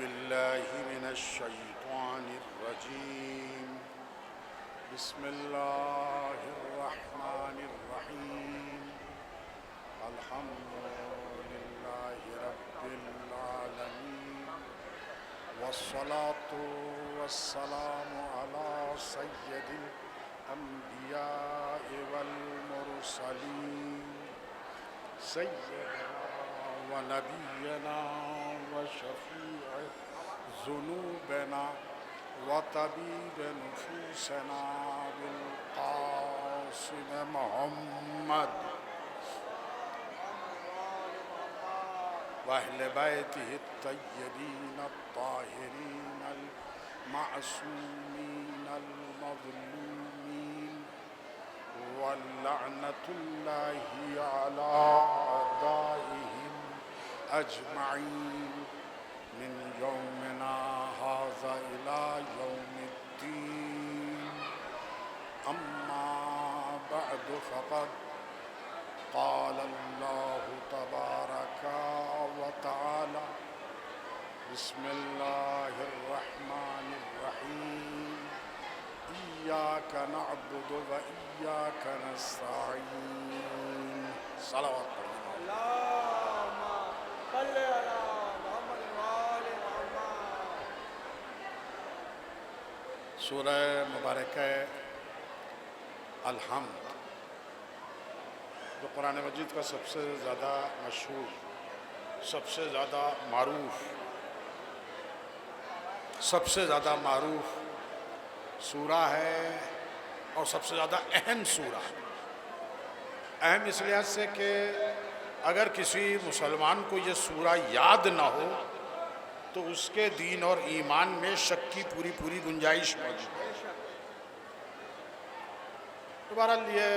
बिल्लाहि मिनश्शैतानिर्रजीम। बिस्मिल्लाहिर्रहमानिर्रहीम। अल्हम्दुलिल्लाहि रब्बिल आलमीन वस्सलातु वस्सलामु अला सय्यदिल अंबियाइ वल मुरसलीन सय्यदना व नबियना व शफीअ ज़ुनूबना व तबीब नुफूसना बिल क़ासिम मुहम्मद व अहले बैतिहि अत्तय्यबीन अत्ताहिरीन अल-मअसूमीन अल-मज़लूमीन व लअनतुल्लाहि अला अअदाइहिम अजमईन मिन यौमिना हाज़ा इला यौमिद्दीन। अम्मा बअदु फ़क़द क़ाल अल्लाहु तबारक व तआला बिस्मिल्लाहिर्रहमानिर्रहीम। इय्याक नअबुदु व इय्याक नस्तईन। सलावत पढ़िए। सूरह मुबारक अल-हम्द जो कुरान मजीद का सबसे ज़्यादा मशहूर, सबसे ज़्यादा मारूफ, सबसे ज़्यादा मारूफ सूरा है और सबसे ज़्यादा अहम सूरा है। अहम इस लिहाज से कि अगर किसी मुसलमान को ये सूरा याद ना हो तो उसके दीन और ईमान में शक की पूरी पूरी गुंजाइश मौजूद है। तो बहरहाल ये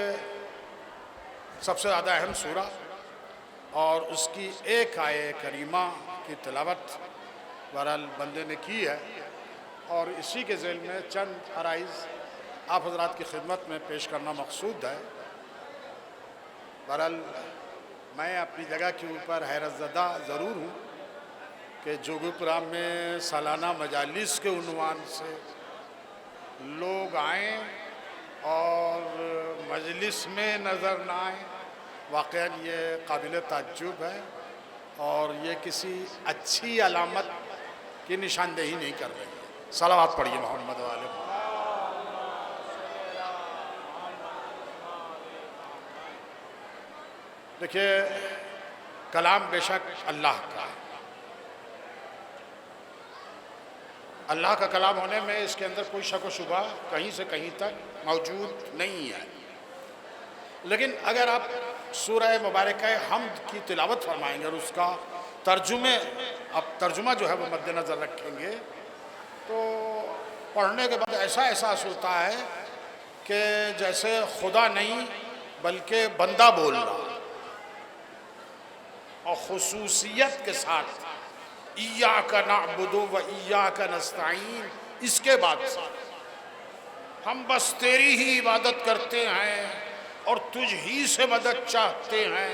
सबसे ज़्यादा अहम सूरा और उसकी एक आये करीमा की तिलावत बहरहाल बंदे ने की है और इसी के ज़ेल में चंद अराइज़ आप हज़रात की खिदमत में पेश करना मकसूद है। बहरहाल मैं अपनी जगह के ऊपर हैरतज़दा ज़रूर हूँ कि जोगीपुराम में सालाना मजालिस के उन्वान से लोग आएँ और मजलिस में नज़र ना आए, वाक़ई ये काबिल ताज्जुब है और ये किसी अच्छी अलामत की निशानदेही नहीं कर रही है। सलावत पढ़िए मोहम्मद वाले। देखिए, कलाम बेशक अल्लाह का है। अल्लाह का कलाम होने में इसके अंदर कोई शक व शुबा कहीं से कहीं तक मौजूद नहीं है। लेकिन अगर आप सूरह मुबारक हम्द की तिलावत फरमाएंगे और उसका तर्जुमा जो है वो मद्देनज़र रखेंगे तो पढ़ने के बाद ऐसा एहसास होता है कि जैसे खुदा नहीं बल्कि बंदा बोल रहा और खुसूसियत के साथ इय्याका नअबुदु व इय्याका नस्तईन। इसके बाद हम बस तेरी ही इबादत करते हैं और तुझ ही से मदद चाहते हैं।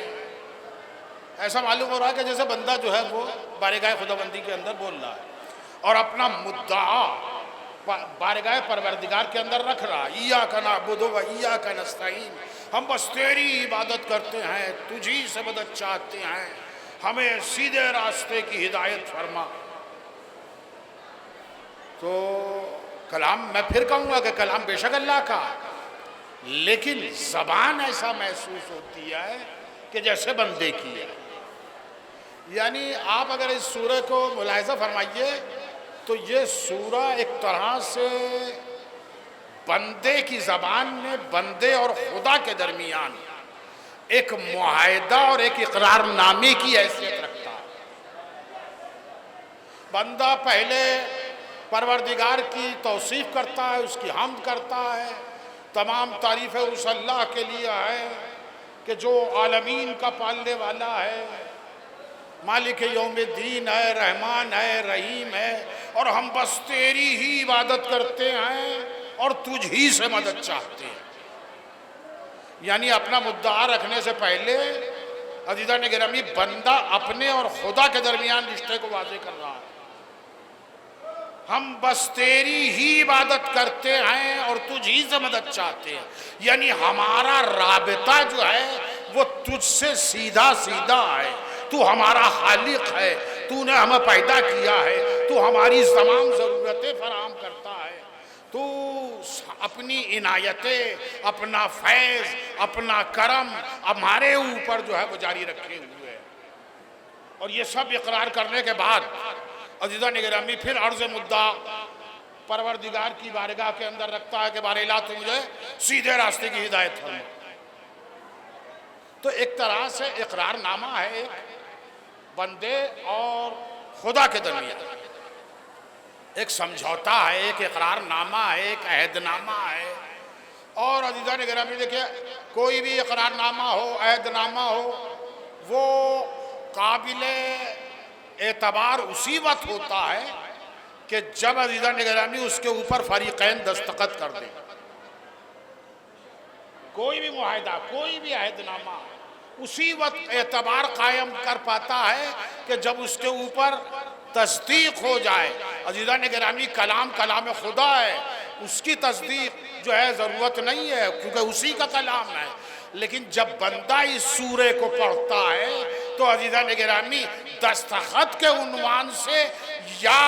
ऐसा मालूम हो रहा है कि जैसे बंदा जो है वो बारगाह खुदाबंदी के अंदर बोल रहा है और अपना मुद्दा बारगाह परवरदिगार के अंदर रख रहा है। इय्याका नअबुदु व इय्याका नस्तईन, हम बस तेरी इबादत करते हैं, तुझी से मदद चाहते हैं, हमें सीधे रास्ते की हिदायत फरमा। तो कलाम, मैं फिर कहूँगा कि कलाम बेशक अल्लाह का, लेकिन ज़बान ऐसा महसूस होती है कि जैसे बंदे की है। यानी आप अगर इस सूरह को मुलाहिज़ा फरमाइए तो ये सूरा एक तरह से बंदे की ज़बान में बंदे और खुदा के दरमियान एक मुआहिदा और एक इकरारनामे की हैसियत रखता है। बंदा पहले परवरदिगार की तौसीफ़ करता है, उसकी हम्द करता है, तमाम तारीफ़ें उस अल्लाह के लिए है कि जो आलमीन का पालने वाला है, मालिक यौमिद्दीन है, रहमान है, रहीम है और हम बस तेरी ही इबादत करते हैं और तुझ ही से मदद चाहते हैं। यानी अपना मुद्दा रखने से पहले अज़ीज़ान गिरामी बंदा अपने और खुदा के दरमियान रिश्ते को वाज़ेह कर रहा है हम बस तेरी ही इबादत करते हैं और तुझ ही से मदद चाहते हैं। यानी हमारा राबिता जो है वो तुझसे सीधा सीधा है। तू हमारा खालिक है, तूने हमें पैदा किया है, तू हमारी तमाम ज़रूरतें फराहम करता है। तू अपनी इनायतें, अपना फैज़, अपना करम हमारे ऊपर जो है वो जारी रखे हुए है। और ये सब इकरार करने के बाद अज़ीज़ान गिरामी फिर अर्ज़ मुद्दा परवरदिगार की बारगाह के अंदर रखता है कि बारेला तू मुझे सीधे रास्ते की हिदायत फरमा। तो एक तरह से इकरारनामा है एक बंदे और खुदा के दरमियान, एक समझौता है, एक इकरारनामा है, एक अहदनामा है। और अज़ीज़ान गिरामी देखिए, कोई भी इकरारनामा हो, अहदनामा हो, वो काबिले एतबार उसी वक्त होता है कि जब अज़ीज़ान गिरामी उसके ऊपर फरीक़ैन दस्तखत कर दें। कोई भी मुआहिदा, कोई भी अहदनामा उसी वक्त एतबार कायम कर पाता है कि जब उसके ऊपर तस्दीक हो जाए। अज़ीज़ान गिरामी कलाम कलाम खुदा है, उसकी तस्दीक जो है ज़रूरत नहीं है क्योंकि उसी का कलाम है। लेकिन जब बंदा इस सूरे को पढ़ता है तो अज़ीज़ान गिरामी दस्तखत के उन्वान से, या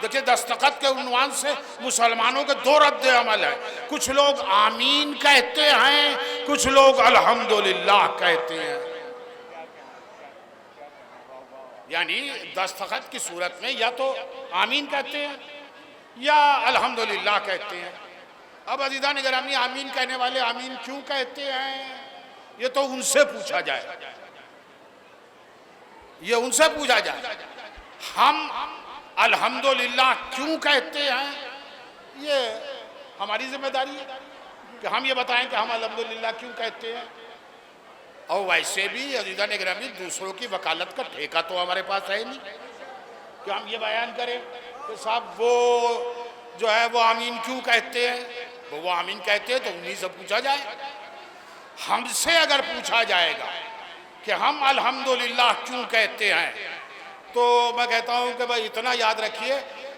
देखिए दस्तखत के उन्वान से मुसलमानों के दो रद्द अमल है। कुछ लोग आमीन कहते हैं, कुछ लोग अल्हम्दुलिल्लाह कहते हैं। यानी दस्तखत की सूरत में या तो आमीन कहते हैं या अल्हम्दुलिल्लाह कहते हैं। अब अज़ीज़ान गिरामी आमीन कहने वाले आमीन क्यों कहते हैं, ये तो उनसे पूछा जाए, ये उनसे पूछा जाए। हम अल्हम्दुलिल्लाह क्यों कहते हैं, ये हमारी जिम्मेदारी है कि हम ये बताएं कि हम अल्हम्दुलिल्लाह क्यों कहते हैं। और वैसे भी अज़ीज़ान गिरामी दूसरों की वकालत का ठेका तो हमारे पास है नहीं कि हम ये बयान करें कि साहब वो जो है वो आमीन क्यों कहते हैं। वो आमीन कहते हैं तो उन्हीं से पूछा जाए। हमसे अगर पूछा जाएगा कि हम अल्हम्दुलिल्लाह क्यों कहते हैं, तो मैं कहता हूं कि भाई इतना याद रखिए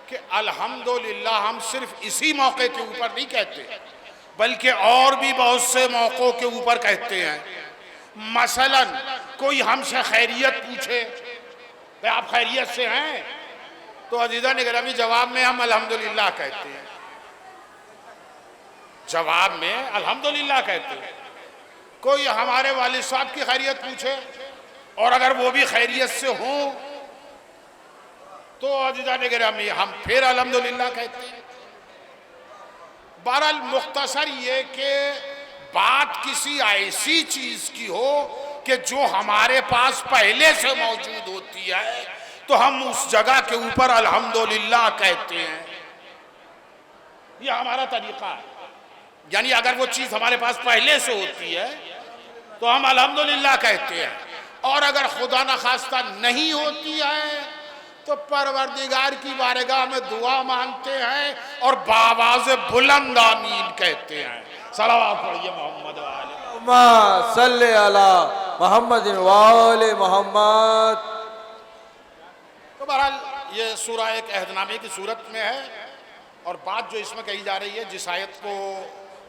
कि अल्हम्दुलिल्लाह हम सिर्फ इसी मौके के ऊपर नहीं कहते, बल्कि और भी बहुत से मौक़ों के ऊपर कहते हैं। मसलन कोई हमसे खैरियत पूछे, भाई आप खैरियत से हैं, तो अज़ीज़ान गिरामी जवाब में हम अल्हम्दुलिल्लाह कहते हैं, जवाब में अल्हम्दुलिल्लाह कहते हैं। कोई हमारे वालिद साहब की खैरियत पूछे और अगर वो भी खैरियत से हों तो अज़ीज़ान गिरामी हम फिर अल्हम्दुलिल्लाह कहते हैं। बहरहाल मुख्तसर ये कि बात किसी ऐसी चीज की हो कि जो हमारे पास पहले से मौजूद होती है तो हम उस जगह के ऊपर अल्हम्दुलिल्लाह कहते हैं। यह हमारा तरीका है। यानी अगर वो चीज हमारे पास पहले से होती है तो हम अल्हम्दुलिल्लाह कहते हैं, और अगर खुदा न खास्ता नहीं होती है तो परवरदिगार की बारगाह में दुआ मांगते हैं और बावाज़ बुलंद आमीन कहते हैं। सलावत पढ़िए मोहम्मद वाले सल्ले अला मोहम्मद वाले मोहम्मद। तो बहरहाल ये सूरा एक अहदनामे की सूरत में है, और बात जो इसमें कही जा रही है, जिस आयत को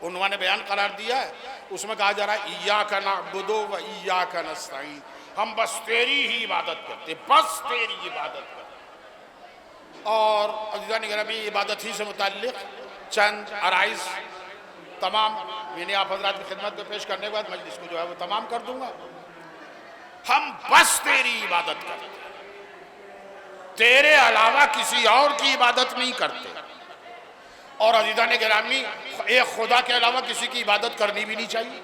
उन्होंने बयान करार दिया है, उसमें कहा जा रहा है इय्याका नअबुदु व इय्याका नस्तईन, हम बस तेरी ही इबादत करते, बस तेरी इबादत करते। और अज़ीज़ान गिरामी इबादत ही से मुताल्लिक़ चंद अराइज़ तमाम मैंने आप हज़रात की खिदमत में पेश करने के बाद मजलिस को जो है वो तमाम कर दूंगा। हम बस तेरी इबादत करते, तेरे अलावा किसी और की इबादत नहीं करते। और अज़ीज़ान गिरामी एक खुदा के अलावा किसी की इबादत करनी भी नहीं चाहिए।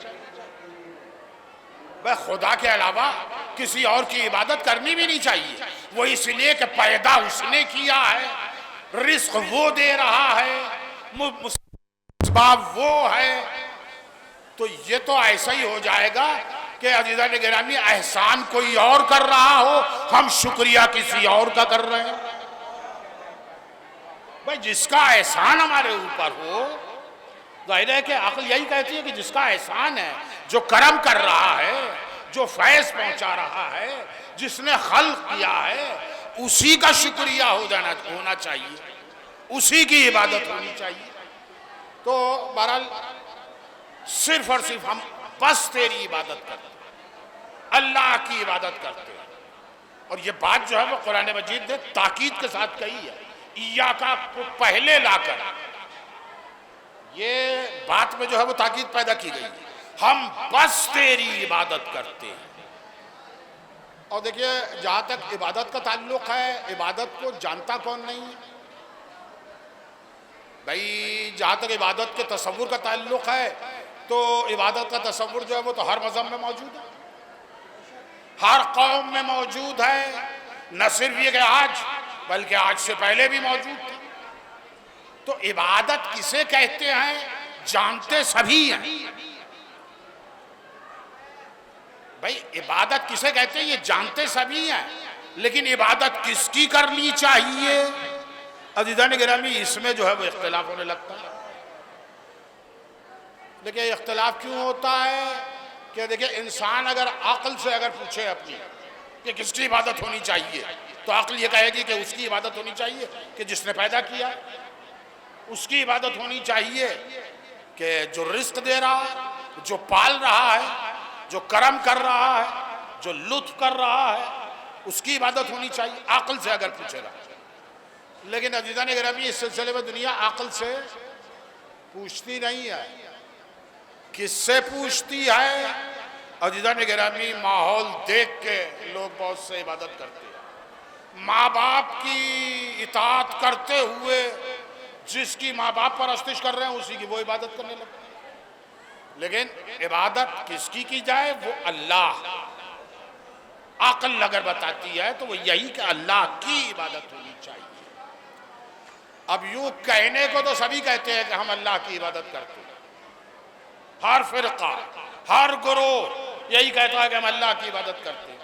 वह खुदा के अलावा किसी और की इबादत करनी भी नहीं चाहिए। वो इसलिए कि पैदा उसने किया है, रिस्क वो दे रहा है, मुस्बाब वो है। तो ये तो ऐसा ही हो जाएगा कि अज़ीज़ान गिरामी एहसान कोई और कर रहा हो, हम शुक्रिया किसी और का कर रहे हैं। भाई जिसका एहसान हमारे ऊपर हो, जाहिर है कि अक्ल यही कहती है कि जिसका एहसान है, जो करम कर रहा है, जो फैज़ पहुंचा रहा है, जिसने खल्क़ किया है, उसी का शुक्रिया होना चाहिए। उसी की इबादत होनी चाहिए। तो बहरहाल सिर्फ और सिर्फ हम बस तेरी इबादत करते हैं, अल्लाह की इबादत करते हैं। और ये बात जो है वो कुरान मजीद ने ताकीद के साथ कही है, इय्याका को पहले लाकर ये बात में जो है वो ताकीद पैदा की गई है, हम बस तेरी इबादत करते हैं। और देखिए जहां तक इबादत का ताल्लुक है, इबादत को जानता कौन नहीं है भाई। जहां तक इबादत के तसव्वुर का ताल्लुक है तो इबादत का तसव्वुर जो है वो तो हर मज़हब में मौजूद है, हर कौम में मौजूद है। न सिर्फ ये कि आज, बल्कि आज से पहले भी मौजूद था। तो इबादत किसे कहते हैं जानते सभी हैं भाई। इबादत किसे कहते हैं ये जानते सभी हैं, लेकिन इबादत किसकी करनी चाहिए अज़ीज़ान गिरामी, इसमें जो है वो इख्तिलाफ होने लगता है। देखिए इख्तिलाफ क्यों होता है कि देखिए इंसान अगर अक्ल से अगर पूछे अपनी कि किसकी इबादत होनी चाहिए, तो अक्ल ये कहेगी कि उसकी इबादत होनी चाहिए कि जिसने पैदा किया, उसकी इबादत होनी चाहिए कि जो रिस्क दे रहा है, जो पाल रहा है, जो करम कर रहा है, जो लुत्फ कर रहा है, उसकी इबादत होनी चाहिए अक्ल से अगर पूछेगा। लेकिन अज़ीज़ान गिरामी इस सिलसिले में दुनिया अक्ल से पूछती नहीं है। किससे पूछती है अज़ीज़ान गिरामी? माहौल देख के लोग बहुत से इबादत करते हैं। माँ बाप की इताअत करते हुए जिसकी माँ बाप परस्तिश कर रहे हैं उसी की वो इबादत करने लगते हैं। लेकिन इबादत किसकी की जाए? वो अल्लाह। अक्ल अगर बताती है तो वो यही कि अल्लाह की इबादत होनी चाहिए। अब यूं कहने को तो सभी कहते हैं कि हम अल्लाह की इबादत करते हैं, हर फिरका, हर गुरूह यही कहता है कि हम अल्लाह की इबादत करते हैं।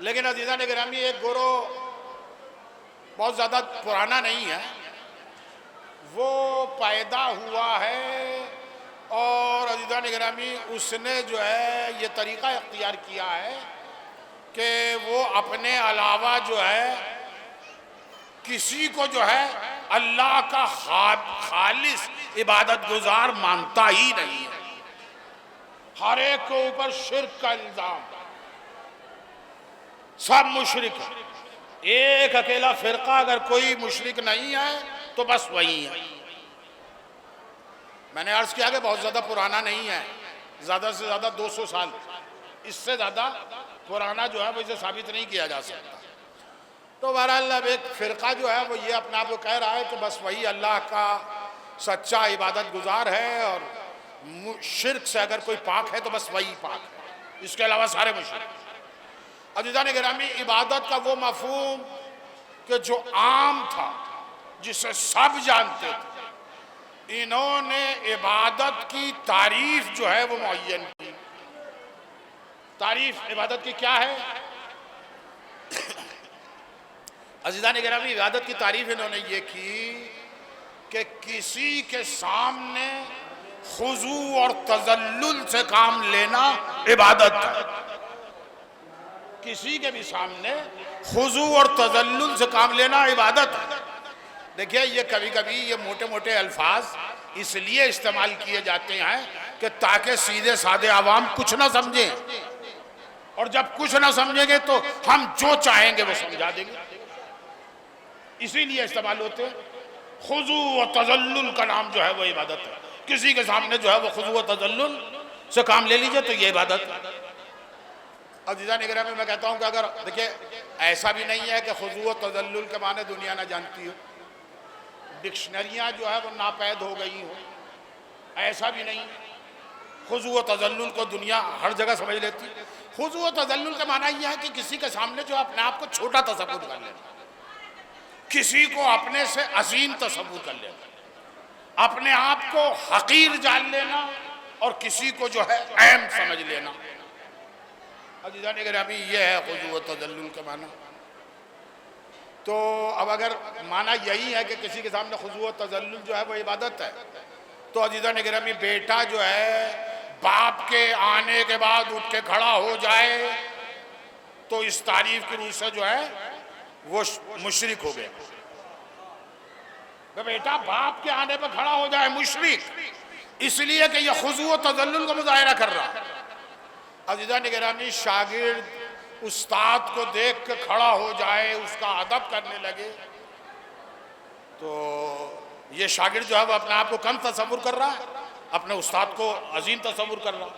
लेकिन अज़ीज़ान गिरामी एक गुरूह बहुत ज़्यादा पुराना नहीं है, वो पैदा हुआ है और अज़ीज़ान गिरामी उसने जो है ये तरीक़ा इख्तियार किया है कि वो अपने अलावा जो है किसी को जो है अल्लाह का खालिस इबादत गुजार मानता ही नहीं है। हर एक के ऊपर शिर्क का इल्जाम, सब मुशरिक है। एक अकेला फिरका अगर कोई मुशरिक नहीं है तो बस वही है। मैंने अर्ज किया कि बहुत ज्यादा पुराना नहीं है, ज्यादा से ज्यादा 200 साल, इससे ज्यादा पुराना जो है वो इसे साबित नहीं किया जा सकता। तो बहरहाल अब एक फिरका जो है वो ये अपने आप को कह रहा है कि बस वही अल्लाह का सच्चा इबादत गुजार है और शिर्क से अगर कोई पाक है तो बस वही पाक है, इसके अलावा सारे मुशरिक। अज़ीज़ान गिरामी इबादत का वो मफहूम कि जो आम था, जिसे सब जानते थे, इन्होंने इबादत की तारीफ जो है वो मुअय्यन की। तारीफ इबादत की क्या है अज़ीज़ान गिरामी? इबादत की तारीफ इन्होंने ये की कि किसी के सामने खुजू और तजल्लुल से काम लेना इबादत है। किसी के भी सामने खुजू और तजल्लुल से काम लेना इबादत है। देखिए ये कभी कभी ये मोटे मोटे अल्फाज इसलिए इस्तेमाल किए जाते हैं कि ताकि सीधे साधे आवाम कुछ ना समझें, और जब कुछ ना समझेंगे तो हम जो चाहेंगे वो समझा देंगे, इसीलिए इस्तेमाल होते हैं। खुजू व तजल्लुल का नाम जो है वो इबादत है। किसी के सामने जो है वो खुजू व तजल्लुल से काम ले लीजिए तो ये इबादत है। अज़ीज़ान गिरामी में मैं कहता हूँ कि अगर देखिए ऐसा भी नहीं है कि खुजू व तजल्लुल के माने दुनिया ना जानती हो, डिक्शनरियाँ जो है वो नापैद हो गई हो, ऐसा भी नहीं। खुजू व तजल्लुल को दुनिया हर जगह समझ लेती। खुजू व तजल्लुल का माना यह है कि किसी के सामने जो अपने आप को छोटा तसव्वुर कर लेना, किसी को अपने से अजीम तसव्वुर कर लेना, अपने आप को हकीर जान लेना और किसी को जो है अहम समझ लेना। अज़ीज़ान गिरामी ये है खुजू व तजल्लुल का माना। तो अब अगर माना यही है कि किसी के सामने खुजू व तजल्लुल जो है वो इबादत है, तो अज़ीज़ान गिरामी बेटा जो है बाप के आने के बाद उठ के खड़ा हो जाए तो इस तारीफ की रूह से जो है वो मुशरिक हो गया। बेटा बाप के आने पर खड़ा हो जाए मुशरिक, इसलिए कि यह खुजू व तजल्लुल का मुजाहिरा कर रहा। अज़ीज़ान गिरामी, शागिर्द उस्ताद को देख के खड़ा हो जाए, उसका अदब करने लगे, तो ये शागिर्द जो है वो अपने आप को कम तसव्वुर कर रहा है, अपने उस्ताद को अजीम तसव्वुर कर रहा,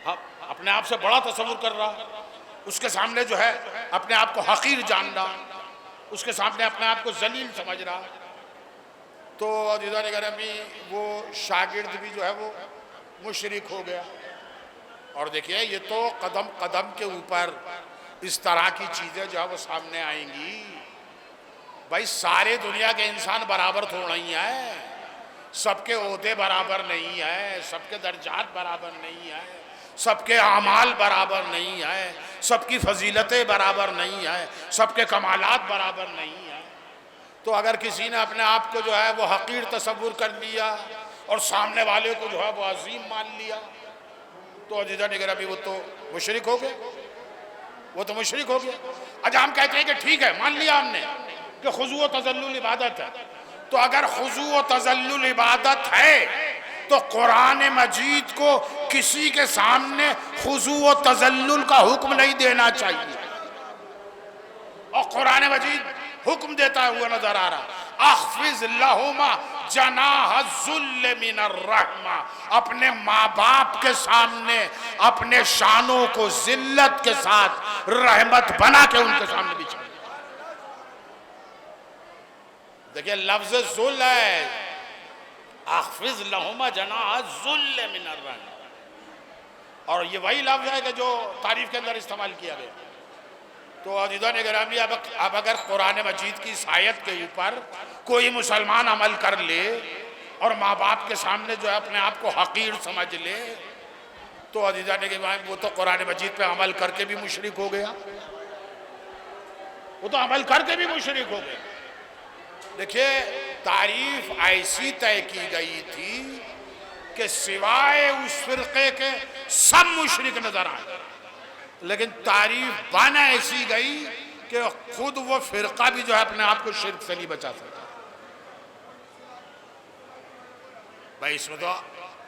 हाँ, अपने आप से बड़ा तसव्वुर कर रहा, उसके सामने जो है अपने आप को हकीर जान रहा, उसके सामने अपने आप को जलील समझ रहा। तो अज़ीज़ान गिरामी, वो शागिर्द भी जो है वो मुशरिक हो गया। और देखिए, ये तो कदम कदम के ऊपर इस तरह की चीज़ें जो है वो सामने आएंगी। भाई सारे दुनिया के इंसान बराबर थोड़ा ही है, सबके ओहदे बराबर नहीं है, सबके दर्जात बराबर नहीं है, सबके आमाल बराबर नहीं है, सबकी फजीलतें बराबर नहीं है, सबके कमालात बराबर नहीं है। तो अगर किसी ने अपने आप को जो है वो हकीर तसव्वुर कर लिया और सामने वाले को जो है वो अजीम मान लिया, तो अज़ीज़ान गिरामी वो तो मुशरिक हो गए, वो तो मुशरिक हो गया। अच्छा, हम कहते हैं कि ठीक है, मान लिया हमने कि खुजू व तजल्लुल इबादत है, तो अगर खुजू व तजल्लुल इबादत है तो कुरान मजीद को किसी के सामने खुजू व तजल्लुल का हुक्म नहीं देना चाहिए। और कुरान मजीद हुक्म देता हुआ नजर आ रहा, अख्फिज लहुमा जनाह ज़ुल्ल मिनर रहमा, अपने माँ बाप के सामने अपने शानों को जिल्लत के साथ रहमत बना के उनके सामने बिछा। देखिए लफ्ज ज़ुल है, अख्फिज लहुमा जनाह ज़ुल्ल मिनर रहमा, और ये वही लफ्ज है कि जो तारीफ के अंदर इस्तेमाल किया गया। तो अज़ीज़ान गिरामी, अब अगर कुरान मजीद की इस आयत के ऊपर कोई मुसलमान अमल कर ले और माँ बाप के सामने जो है अपने आप को हकीर समझ ले, तो अज़ीज़ान गिरामी वो तो कुरान मजीद पे अमल करके भी मुशरिक हो गया, वो तो अमल करके भी मुशरिक हो गया। देखिए, तारीफ ऐसी तय की गई थी कि सिवाय उस फिरके के सब मुशरिक नजर आए, लेकिन तारीफ बन ऐसी गई कि खुद वो फिरका भी जो है अपने आप को शिर्क से नहीं बचा सकता। भाई इसमें तो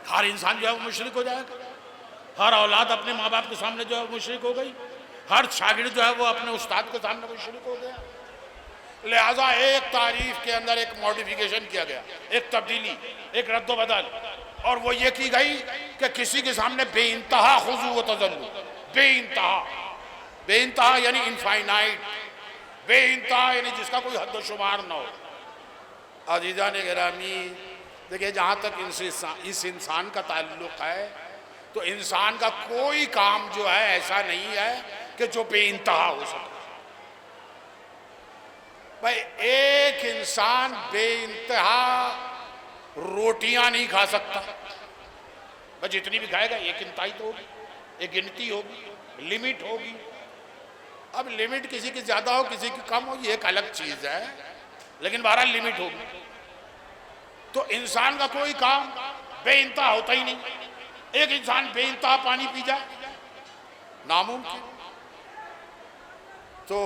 हर इंसान जो है वो मुशरिक हो जाएगा, हर औलाद अपने माँ बाप के सामने जो है मुशरिक हो गई, हर शागिर्द जो है वो अपने उस्ताद के सामने मुशरिक हो गया। लिहाजा एक तारीफ के अंदर एक मॉडिफिकेशन किया गया, एक तब्दीली, एक रद्द बदल, और वो ये की गई कि किसी के सामने बेइंतहा खुजू व तजल्लुल, बेइंतहा, बेइंतहा यानी इनफाइनाइट, बेइंतहा यानी जिसका कोई हद शुमार ना हो। अज़ीज़ान गिरामी, देखिए जहाँ तक इस इंसान का ताल्लुक़ है, तो इंसान का कोई काम जो है ऐसा नहीं है कि जो बेइंतहा हो सके। भाई एक इंसान बेइंतहा रोटियां नहीं खा सकता, भाई जितनी भी खाएगा एक इंतहा तो होगी, एक गिनती होगी, लिमिट होगी। अब लिमिट किसी की ज्यादा हो किसी की कम हो ये एक अलग चीज है, लेकिन बहरहाल लिमिट होगी। तो इंसान का कोई काम बेइंतहा होता ही नहीं। एक इंसान बेइंतहा पानी पी जाए, नामुमकिन। तो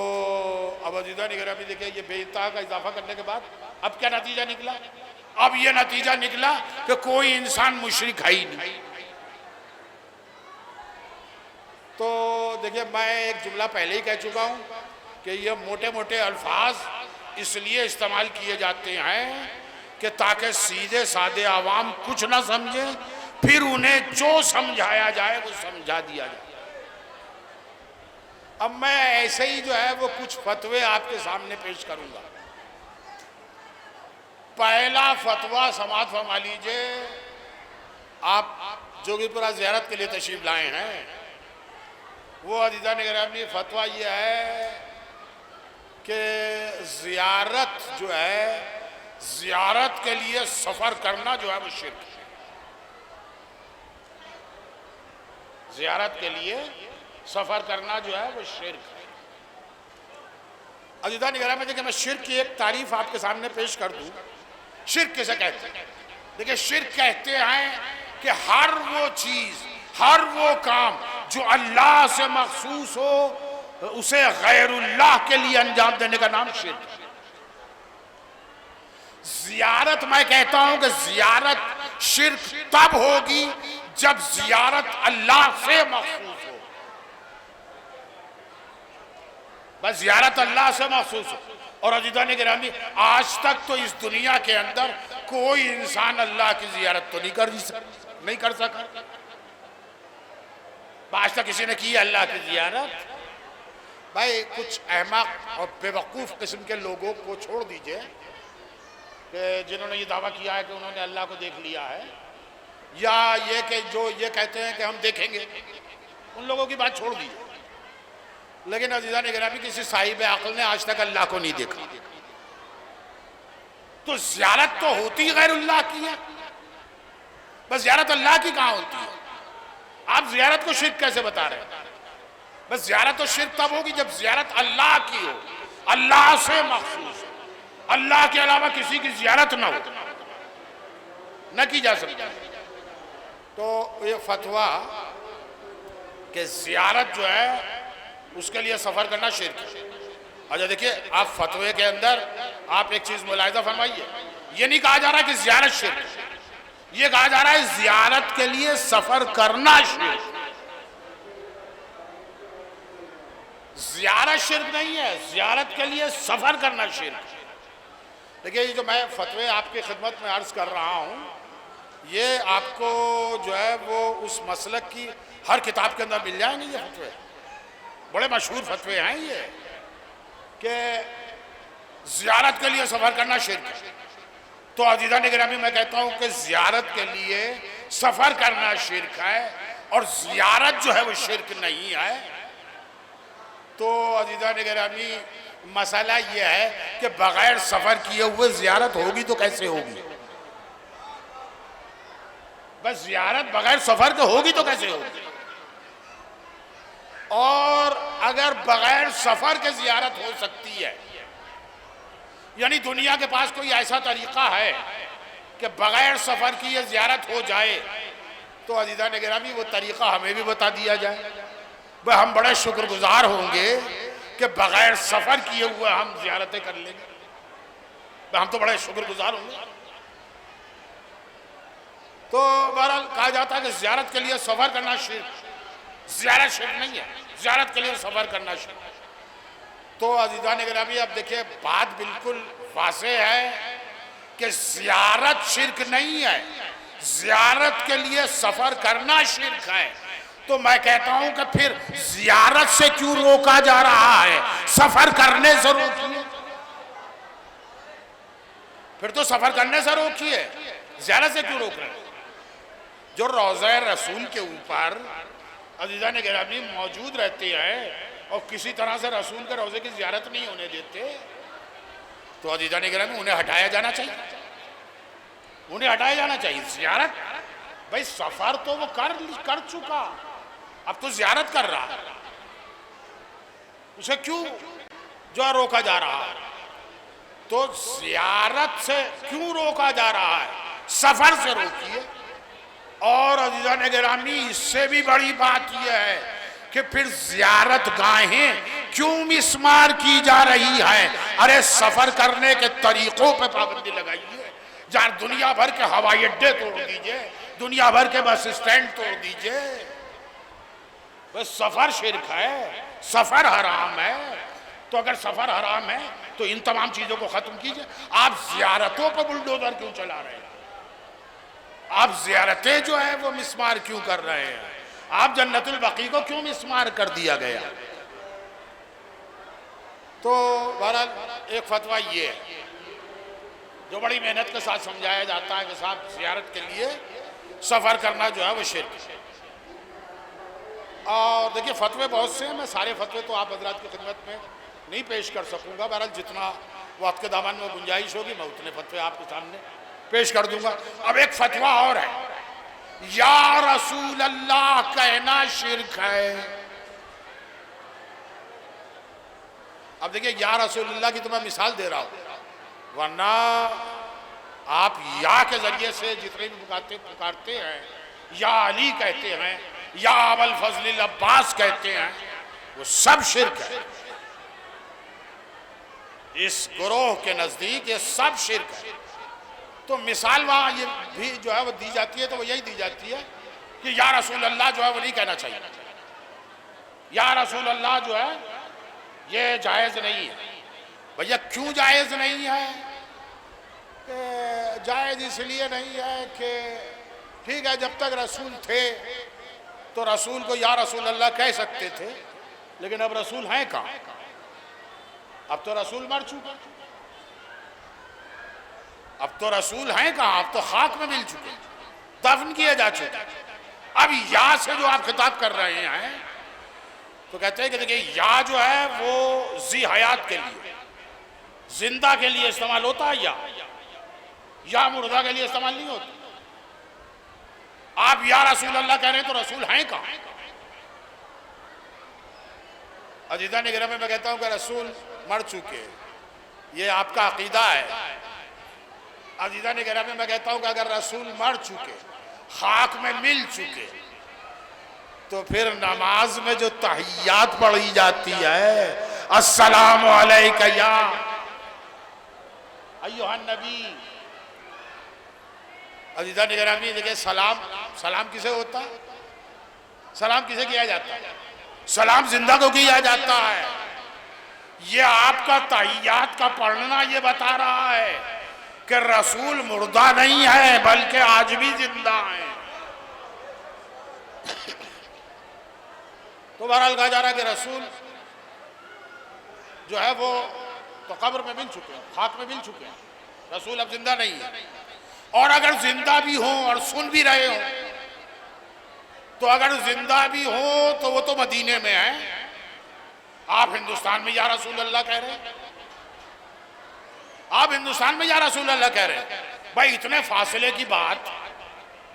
अब अज़ीज़ान गिरामी देखिए, ये बेइंतहा का इजाफा करने के बाद अब क्या नतीजा निकला? अब ये नतीजा निकला कि कोई इंसान मुशरिक है ही नहीं। तो देखिए, मैं एक जुमला पहले ही कह चुका हूं कि ये मोटे मोटे अल्फाज इसलिए इस्तेमाल किए जाते हैं कि ताकि सीधे साधे आवाम कुछ ना समझे, फिर उन्हें जो समझाया जाए वो समझा दिया जाए। अब मैं ऐसे ही जो है वो कुछ फतवे आपके सामने पेश करूंगा। पहला फतवा समाअत फरमा लीजिए, आप जोगीपुरा ज़ियारत के लिए तशरीफ लाए हैं। वो अज़ीज़ान गिरामी, फतवा ये है कि ज़ियारत जो है, ज़ियारत के लिए सफ़र करना जो है वो शिर्क है। ज़ियारत के लिए सफ़र करना जो है वो शिर्क है। अज़ीज़ान गिरामी, देखिए मैं शिर्क की एक तारीफ आपके सामने पेश कर दूं। शिर्क किसे कहते हैं? देखिए, शिर्क कहते हैं कि हर वो चीज़, हर वो काम जो अल्लाह से मखसूस हो, उसे गैरुल्लाह के लिए अंजाम देने का नाम शिर्क है। जियारत, मैं कहता हूं कि जियारत शिर्क तब होगी जब जियारत अल्लाह से मखसूस हो। बस जियारत अल्लाह से मखसूस हो। और अजीज़ान गिरामी, आज तक तो इस दुनिया के अंदर कोई इंसान अल्लाह की जियारत तो नहीं कर सका। आज तक किसी ने की अल्लाह की जियारत? भाई कुछ अहमक और बेवकूफ़ किस्म के लोगों को छोड़ दीजिए कि जिन्होंने ये दावा किया है कि उन्होंने अल्लाह को देख लिया है, या ये कि जो ये कहते हैं कि हम देखेंगे, उन लोगों की बात छोड़ दीजिए। लेकिन अजीज़ान गिरामी, किसी साहिब अक़ल ने आज तक अल्लाह को नहीं देखा। तो ज़ियारत तो होती गैरुल्लाह की है, बस ज़ियारत अल्लाह की कहाँ होती है? आप ज़ियारत को शिर्क कैसे बता रहे हैं? बस ज़ियारत तो शिर्क तब होगी जब ज़ियारत अल्लाह की हो, अल्लाह से मखसूस हो, अल्लाह के अलावा किसी की ज़ियारत ना हो, न की जा सकती। तो ये फतवा कि ज़ियारत जो है उसके लिए सफ़र करना शिर्क है। अच्छा देखिए, आप फतवे के अंदर आप एक चीज़ मुलाहिज़ा फरमाइए, ये नहीं कहा जा रहा कि ज़ियारत शिर्क है, ये कहा जा रहा है ज़ियारत के लिए सफ़र करना शिर्क। ज़ियारत शिर्क नहीं है, ज़ियारत के लिए सफ़र करना शिर्क। देखिए, ये जो मैं फतवे आपकी खिदमत में अर्ज़ कर रहा हूँ, ये आपको जो है वो उस मसलक की हर किताब के अंदर मिल जाएंगे। ये फतवे बड़े मशहूर फतवे हैं ये, कि ज़ियारत के लिए सफ़र करना शिर्क है। तो अज़ीज़ान गिरामी, मैं कहता हूँ कि ज़ियारत के लिए सफ़र करना शिर्क है और ज़ियारत जो है वो शिर्क नहीं है। तो अज़ीज़ान गिरामी, मसला ये है कि बग़ैर सफ़र किए हुए ज़ियारत होगी तो कैसे होगी? बस ज़ियारत बग़ैर सफ़र के होगी तो कैसे होगी? और अगर बग़ैर सफ़र के ज़ियारत हो सकती है, यानी दुनिया के पास कोई ऐसा तरीक़ा है कि बग़ैर सफ़र की ये ज़ियारत हो जाए, तो अज़ीज़ान गिरामी वो तरीक़ा हमें भी बता दिया जाए। वह हम बड़े शुक्रगुज़ार होंगे कि बग़ैर सफ़र किए हुए हम ज़ियारतें कर लेंगे। हम तो बड़े शुक्रगुज़ार होंगे। तो बहरहाल कहा जाता है कि ज़ियारत के लिए सफ़र करना शिर्क, ज़ियारत शिर्क नहीं है, ज़ियारत के लिए सफ़र करना शिर्क। तो अज़ीज़ान गिरामी, अब देखिए बात बिल्कुल वाज़ेह है कि ज़ियारत शिर्क नहीं है, ज़ियारत के लिए सफ़र करना शिर्क है। तो मैं कहता हूं कि फिर ज़ियारत से क्यों रोका जा रहा है? सफ़र करने से रोकिए। फिर तो सफ़र करने से रोकिए, ज़ियारत से क्यों रोक रहे हैं? जो रोज़ा रसूल के ऊपर अज़ीज़ान गिरामी मौजूद रहते हैं और किसी तरह से रसूल के रोज़े की ज़ियारत नहीं होने देते, तो अज़ीज़ान गिरामी उन्हें हटाया जाना चाहिए, उन्हें हटाया जाना चाहिए। ज़ियारत, भाई सफ़र तो वो कर चुका, अब तो ज़ियारत कर रहा है, उसे क्यों जो है रोका जा रहा है? तो ज़ियारत से क्यों रोका जा रहा है? सफ़र से रोकिए। और अज़ीज़ान गिरामी, इससे भी बड़ी बात यह है कि फिर ज़ियारत गाहें क्यों मिस्मार की जा रही है? अरे सफ़र करने के तरीक़ों पर पाबंदी लगाइए। जहाँ दुनिया भर के हवाई अड्डे तोड़ दीजिए, दुनिया भर के बस स्टैंड तोड़ दीजिए। बस सफ़र शिर्क है, सफ़र हराम है। तो अगर सफ़र हराम है तो इन तमाम चीज़ों को ख़त्म कीजिए। आप ज़ियारतों पर बुलडोज़र क्यों चला रहे हैं? आप ज़ियारतें जो है वो मिस्मार क्यों कर रहे हैं? आप जन्नतुल बकी को क्यों मिस्मार कर दिया गया? तो बहरहाल एक फतवा ये है जो बड़ी मेहनत के साथ समझाया जाता है कि साहब ज़ियारत के लिए सफ़र करना जो है वो शिर्क है। और देखिए फतवे बहुत से हैं, मैं सारे फतवे तो आप हज़रात की खिदमत में नहीं पेश कर सकूँगा। बहरहाल जितना वक्त के दामन में गुंजाइश होगी मैं उतने फतवे आपके सामने पेश कर दूंगा। अब एक फतवा और है, या रसूल अल्लाह कहना शिर्क है। अब देखिए, या रसूल अल्लाह की तो मैं मिसाल दे रहा हूँ, वरना आप या के जरिए से जितने भी पुकारते हैं, या अली कहते हैं, या अबुल फजल अब्बास कहते हैं, वो सब शिर्क है। इस गुरोह के नजदीक ये सब शिर्क है। तो मिसाल वहाँ ये भी जो है वो दी जाती है, तो वो यही दी जाती है कि या रसूल अल्लाह जो है वो नहीं कहना चाहिए। या रसूल अल्लाह जो है ये जायज़ नहीं है। भैया क्यों जायज़ नहीं है? कि जायज़ इसलिए नहीं है कि ठीक है, जब तक रसूल थे तो रसूल को या रसूल अल्लाह कह सकते थे, लेकिन अब रसूल हैं कहाँ? अब तो रसूल मर चुके, अब तो रसूल हैं कहाँ? अब तो खाक में मिल चुके, दफन किए जा चुके। अब या से जो आप खिताब कर रहे हैं तो कहते हैं कि देखिए या जो है वो जी हयात के लिए, जिंदा के लिए इस्तेमाल होता है, या मुर्दा के लिए इस्तेमाल नहीं होता। आप या रसूल अल्लाह कह रहे हैं तो रसूल हैं कहाँ? अजीजा ने गिरा में मैं कहता हूं कि रसूल मर चुके, ये आपका अकीदा है। अजीजा ने गिरा में मैं कहता हूं कि अगर रसूल मर चुके, खाक में मिल चुके, तो फिर नमाज में जो तहियात पढ़ी जाती है, अस्सलामु अलैका या अय्युहन नबी। अजीजा निगरानी देखिए, सलाम, सलाम किसे होता है? सलाम किसे किया जाता है? सलाम जिंदा को किया जाता है। ये आपका तहियात का पढ़ना ये बता रहा है कि रसूल मुर्दा नहीं है बल्कि आज भी जिंदा है। तो बहरहाल कहा जा रहा है कि रसूल जो है वो तो कब्र में मिल चुके हैं, खाक में मिल चुके हैं, रसूल अब जिंदा नहीं है। और अगर जिंदा भी हो और सुन भी रहे हो, तो अगर जिंदा भी हो तो वो तो मदीने में है, आप हिंदुस्तान में या रसूल अल्लाह कह रहे हैं, आप हिंदुस्तान में या रसूल अल्लाह कह रहे हैं। भाई इतने फासले की बात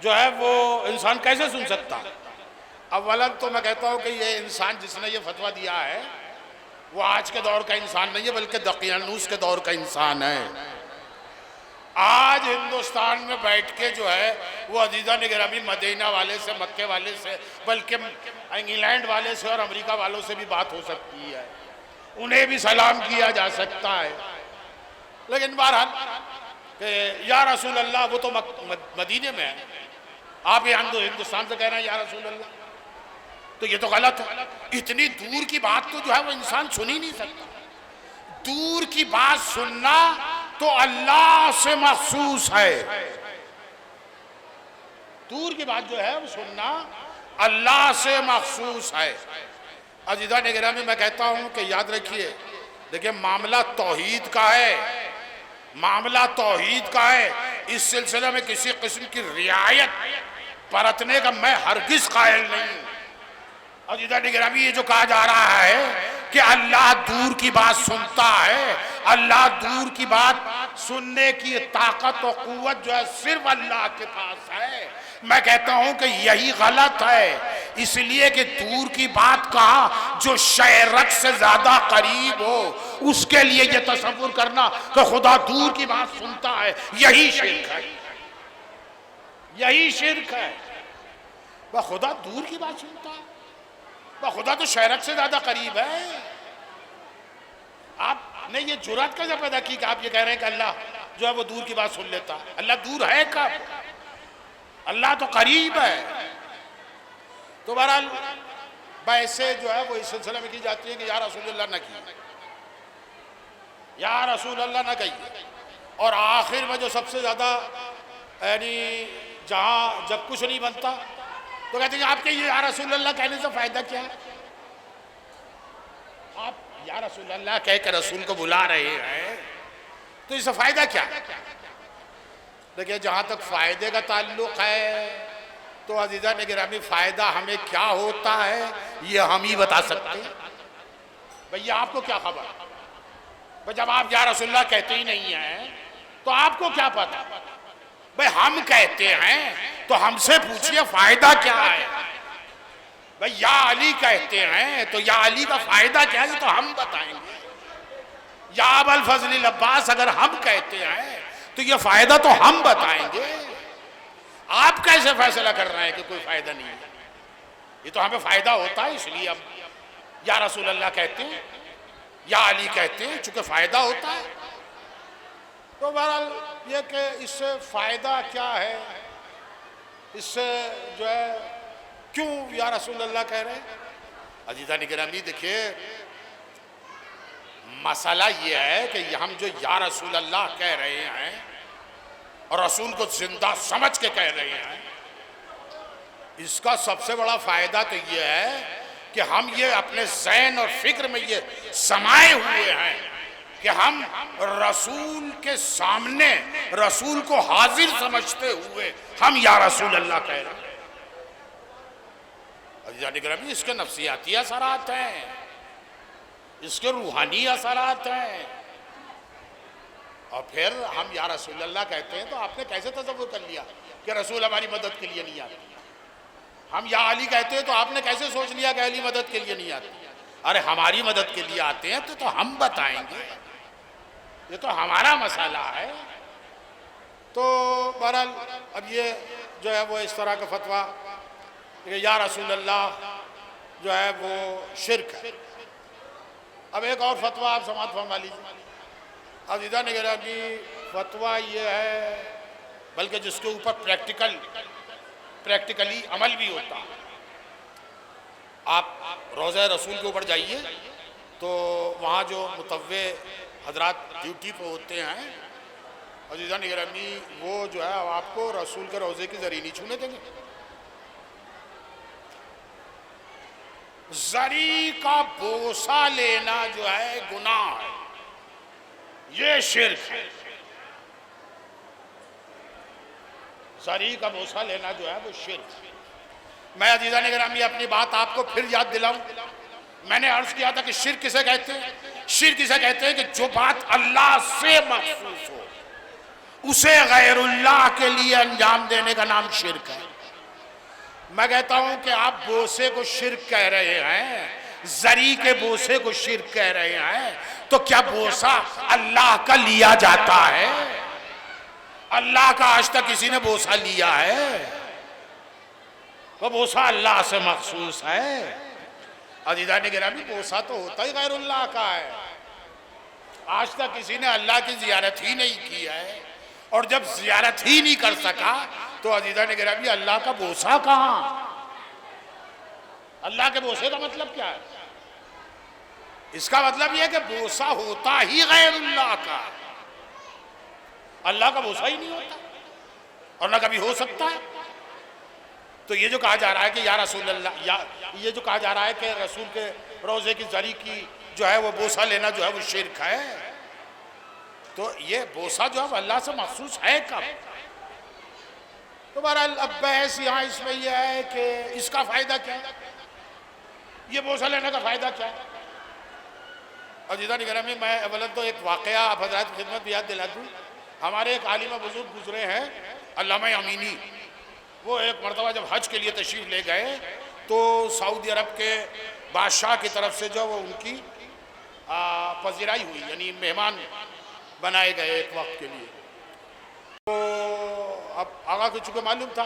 जो है वो इंसान कैसे सुन सकता है? अव्वलन तो मैं कहता हूं कि ये इंसान जिसने ये फतवा दिया है वो आज के दौर का इंसान नहीं है बल्कि दकियानूस के दौर का इंसान है। आज हिंदुस्तान में बैठ के जो है वो अजीजा निगरानी मदीना वाले से, मक्के वाले से, बल्कि इंग्लैंड वाले से और अमेरिका वालों से भी बात हो सकती है, उन्हें भी सलाम किया जा सकता है। लेकिन बहरहाल कि या रसूल अल्लाह वो तो मदीने में है, आप ये हिंदुस्तान से कह रहे हैं या रसूल अल्लाह, तो ये तो गलत है। इतनी दूर की बात तो जो है वो इंसान सुन ही नहीं सकता। दूर की बात सुनना तो अल्लाह से मखसूस है, दूर की बात जो है वो सुनना अल्लाह से मखसूस है। अजीजा निगरानी में मैं कहता हूं कि याद रखिए, देखिए मामला तौहीद का है, मामला तौहीद का है। इस सिलसिले में किसी किस्म की रियायत बरतने का मैं हरगिज कायल नहीं हूं। अजीजा निगरानी ये जो कहा जा रहा है कि अल्लाह दूर की बात सुनता है, अल्लाह दूर की बात सुनने की ताकत और कुव्वत जो है सिर्फ अल्लाह के पास है, मैं कहता हूं कि यही गलत है। इसलिए कि दूर की बात कहा जो शहरत से ज्यादा करीब हो, उसके लिए यह तसव्वुर करना कि खुदा दूर की बात सुनता है, यही शिर्क है, यही शिर्क है। वह खुदा दूर की बात सुनता है, वह खुदा तो शहरत से ज्यादा करीब है। आपने ये जुर्रत कैसे पैदा की कि आप ये कह रहे हैं कि अल्लाह जो है वो दूर की बात सुन लेता है? अल्लाह दूर है कब? अल्लाह तो करीब है। तो बहरहाल वैसे जो है वो इस सिलसिले में की जाती है कि या रसूल अल्लाह न की, या रसूल अल्लाह न कही। और आखिर में जो सबसे ज्यादा यानी जहां जब कुछ नहीं बनता तो कहते हैं आपके ये या रसूल अल्लाह कहने से फायदा क्या है? आप या रसूल अल्लाह कह के रसूल को बुला रहे हैं तो इससे फायदा क्या? देखिए जहां तक फायदे का ताल्लुक है तो अजीजा निगरानी फायदा हमें क्या होता है ये हम ही बता सकते हैं। भैया आपको क्या खबर? भाई जब आप या रसूल अल्लाह कहते ही नहीं हैं तो आपको क्या पता? भाई हम कहते हैं तो हमसे पूछिए फायदा क्या है। भाई या अली कहते हैं तो या अली का फायदा क्या है तो हम बताएंगे। या अबुल फजल अब्बास अगर हम कहते हैं तो ये फायदा तो हम बताएंगे। आप कैसे फैसला कर रहे हैं कि कोई फायदा नहीं है? ये तो हमें फायदा होता है इसलिए हम या रसूल अल्लाह कहते हैं, या अली कहते हैं, चूंकि फायदा होता है। तो बहरहाल ये कि इससे फ़ायदा क्या है, इससे जो है क्यों या रसूल अल्लाह कह रहे हैं। अजीज़ान गिरामी देखिए, मसला ये है कि हम जो या रसूल अल्लाह कह रहे हैं और रसूल को जिंदा समझ के कह रहे हैं, इसका सबसे बड़ा फायदा तो ये है कि हम ये अपने ज़हन और फिक्र में ये समाये हुए हैं कि हम रसूल के सामने रसूल को हाजिर समझते हुए हम या रसूल अल्लाह कह रहे हैं। अजीज़ान इसके नफ्सियाती असरात हैं, इसके रूहानी असरात हैं। और फिर हम या रसूल अल्लाह कहते हैं तो आपने कैसे तसव्वुर कर लिया कि रसूल हमारी मदद के लिए नहीं आते। हम या अली कहते हैं तो आपने कैसे सोच लिया कि अली मदद के लिए नहीं आते। अरे हमारी मदद के लिए आते हैं तो हम बताएंगे, ये तो हमारा मसला है। तो बहरहाल अब ये जो है वो इस तरह का फतवा कि या रसूल अल्लाह जो है वो शिर्क है। अब एक और फतवा आप समाअत फरमा लीजिए। अज़ीज़ान गिरामी फतवा ये है, बल्कि जिसके ऊपर प्रैक्टिकली अमल भी होता है। आप रोज़ा रसूल के ऊपर जाइए तो वहाँ जो मुतव्वे हजरात ड्यूटी पे होते हैं, अज़ीज़ान गिरामी वो जो है आपको रसूल के रोज़े की ज़री नहीं छूने देंगे। ज़री का बोसा लेना जो है गुनाह है, ये शिर्क है। ज़री का बोसा लेना जो है वो शिर्क है। मैं अज़ीज़ान गिरामी अपनी बात आपको फिर याद दिलाऊं। मैंने अर्ज किया था कि शिर्क किसे कहते हैं। शिर्क किसे कहते हैं कि जो बात अल्लाह से मखसूस हो उसे गैरुल्लाह के लिए अंजाम देने का नाम शिर्क है। मैं कहता हूं कि आप बोसे को शिर्क कह रहे हैं, ज़री के बोसे को शिर्क कह रहे हैं, तो क्या बोसा अल्लाह का लिया जाता है? अल्लाह का आज तक किसी ने बोसा लिया है? वो बोसा अल्लाह से मखसूस है। अज़ीज़ान गिरामी बोसा तो होता ही गैरुल्लाह का है। आज तक किसी ने अल्लाह की ज़ियारत ही नहीं की है, और जब ज़ियारत ही नहीं कर सका तो अज़ीज़ान गिरामी अल्लाह का बोसा कहाँ? अल्लाह के बोसे का मतलब क्या है? इसका मतलब यह है कि बोसा होता ही गैरुल्लाह का, अल्लाह का बोसा ही नहीं होता और ना कभी हो सकता है। तो ये जो कहा जा रहा है कि या रसूल अल्लाह, या ये जो कहा जा रहा है कि रसूल के रोज़े की ज़री की जो है वो बोसा लेना जो है वो शिर्क है, तो ये बोसा जो है वो अल्लाह से मखसूस है कब? तो बहरहाल अब बहस यहाँ इसमें यह है कि इसका फ़ायदा क्या है, ये बोसा लेने का फ़ायदा क्या है। अज़ीज़ान गिरामी मैं अवलन तो एक वाक़या आप हज़रात की खिदमत में याद दिला दूँ। हमारे एक आलिम बुज़ुर्ग गुजरे हैं, अल्लामा अमीनी। वो एक मरतबा जब हज के लिए तशरीफ़ ले गए तो सऊदी अरब के बादशाह की तरफ से जो वो उनकी पज़ीराई हुई, यानी मेहमान बनाए गए एक वक्त के लिए। तो अब आगा को चूँकि मालूम था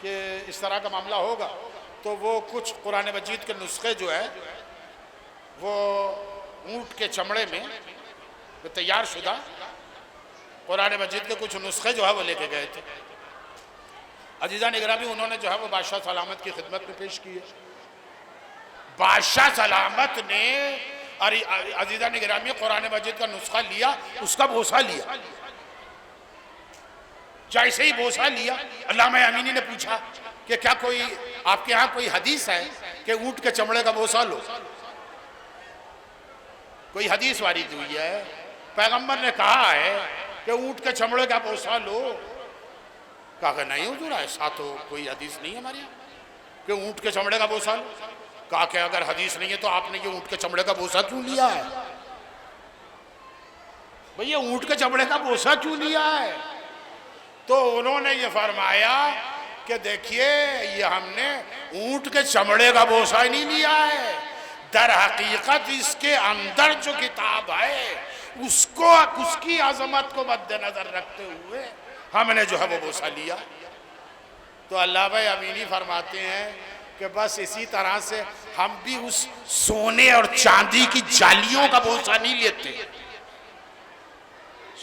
कि इस तरह का मामला होगा, तो वो कुछ कुरान मजीद के नुस्खे जो है वो ऊँट के चमड़े में तो तैयार शुदा कुरान मजीद के कुछ नुस्खे जो है वो लेके गए थे। अज़ीज़ान गिरामी उन्होंने जो है वो बादशाह सलामत की खिदमत में पेश किए। बादशाह सलामत ने अरे अज़ीज़ान गिरामी कुरान मजीद का नुस्खा लिया, उसका बोसा लिया। जैसे ही बोसा लिया, अल्लामा अमीनी ने पूछा कि क्या कोई आपके यहाँ कोई हदीस है कि ऊँट के चमड़े का बोसा लो? कोई हदीस वारिद हुई है, पैगंबर ने कहा है कि ऊँट के चमड़े का बोसा लो? कहा नहीं हुजूर, ऐसा तो कोई हदीस नहीं है हमारे यहाँ कि ऊँट के चमड़े का बोसा लो। कहा कि अगर हदीस नहीं है तो आपने ये ऊँट के चमड़े का बोसा क्यों लिया है? भैया ऊँट के चमड़े का बोसा क्यों लिया है? तो उन्होंने ये फरमाया कि देखिए ये हमने ऊँट के चमड़े का बोसा ही नहीं लिया है, दर हकीकत इसके अंदर जो किताब है उसको उसकी अजमत को मद्देनजर रखते हुए हमने जो है वो बोसा लिया। तो अल्लामा अमीनी फरमाते हैं कि बस इसी तरह से हम भी उस सोने और चांदी की जालियों का बोसा नहीं लेते।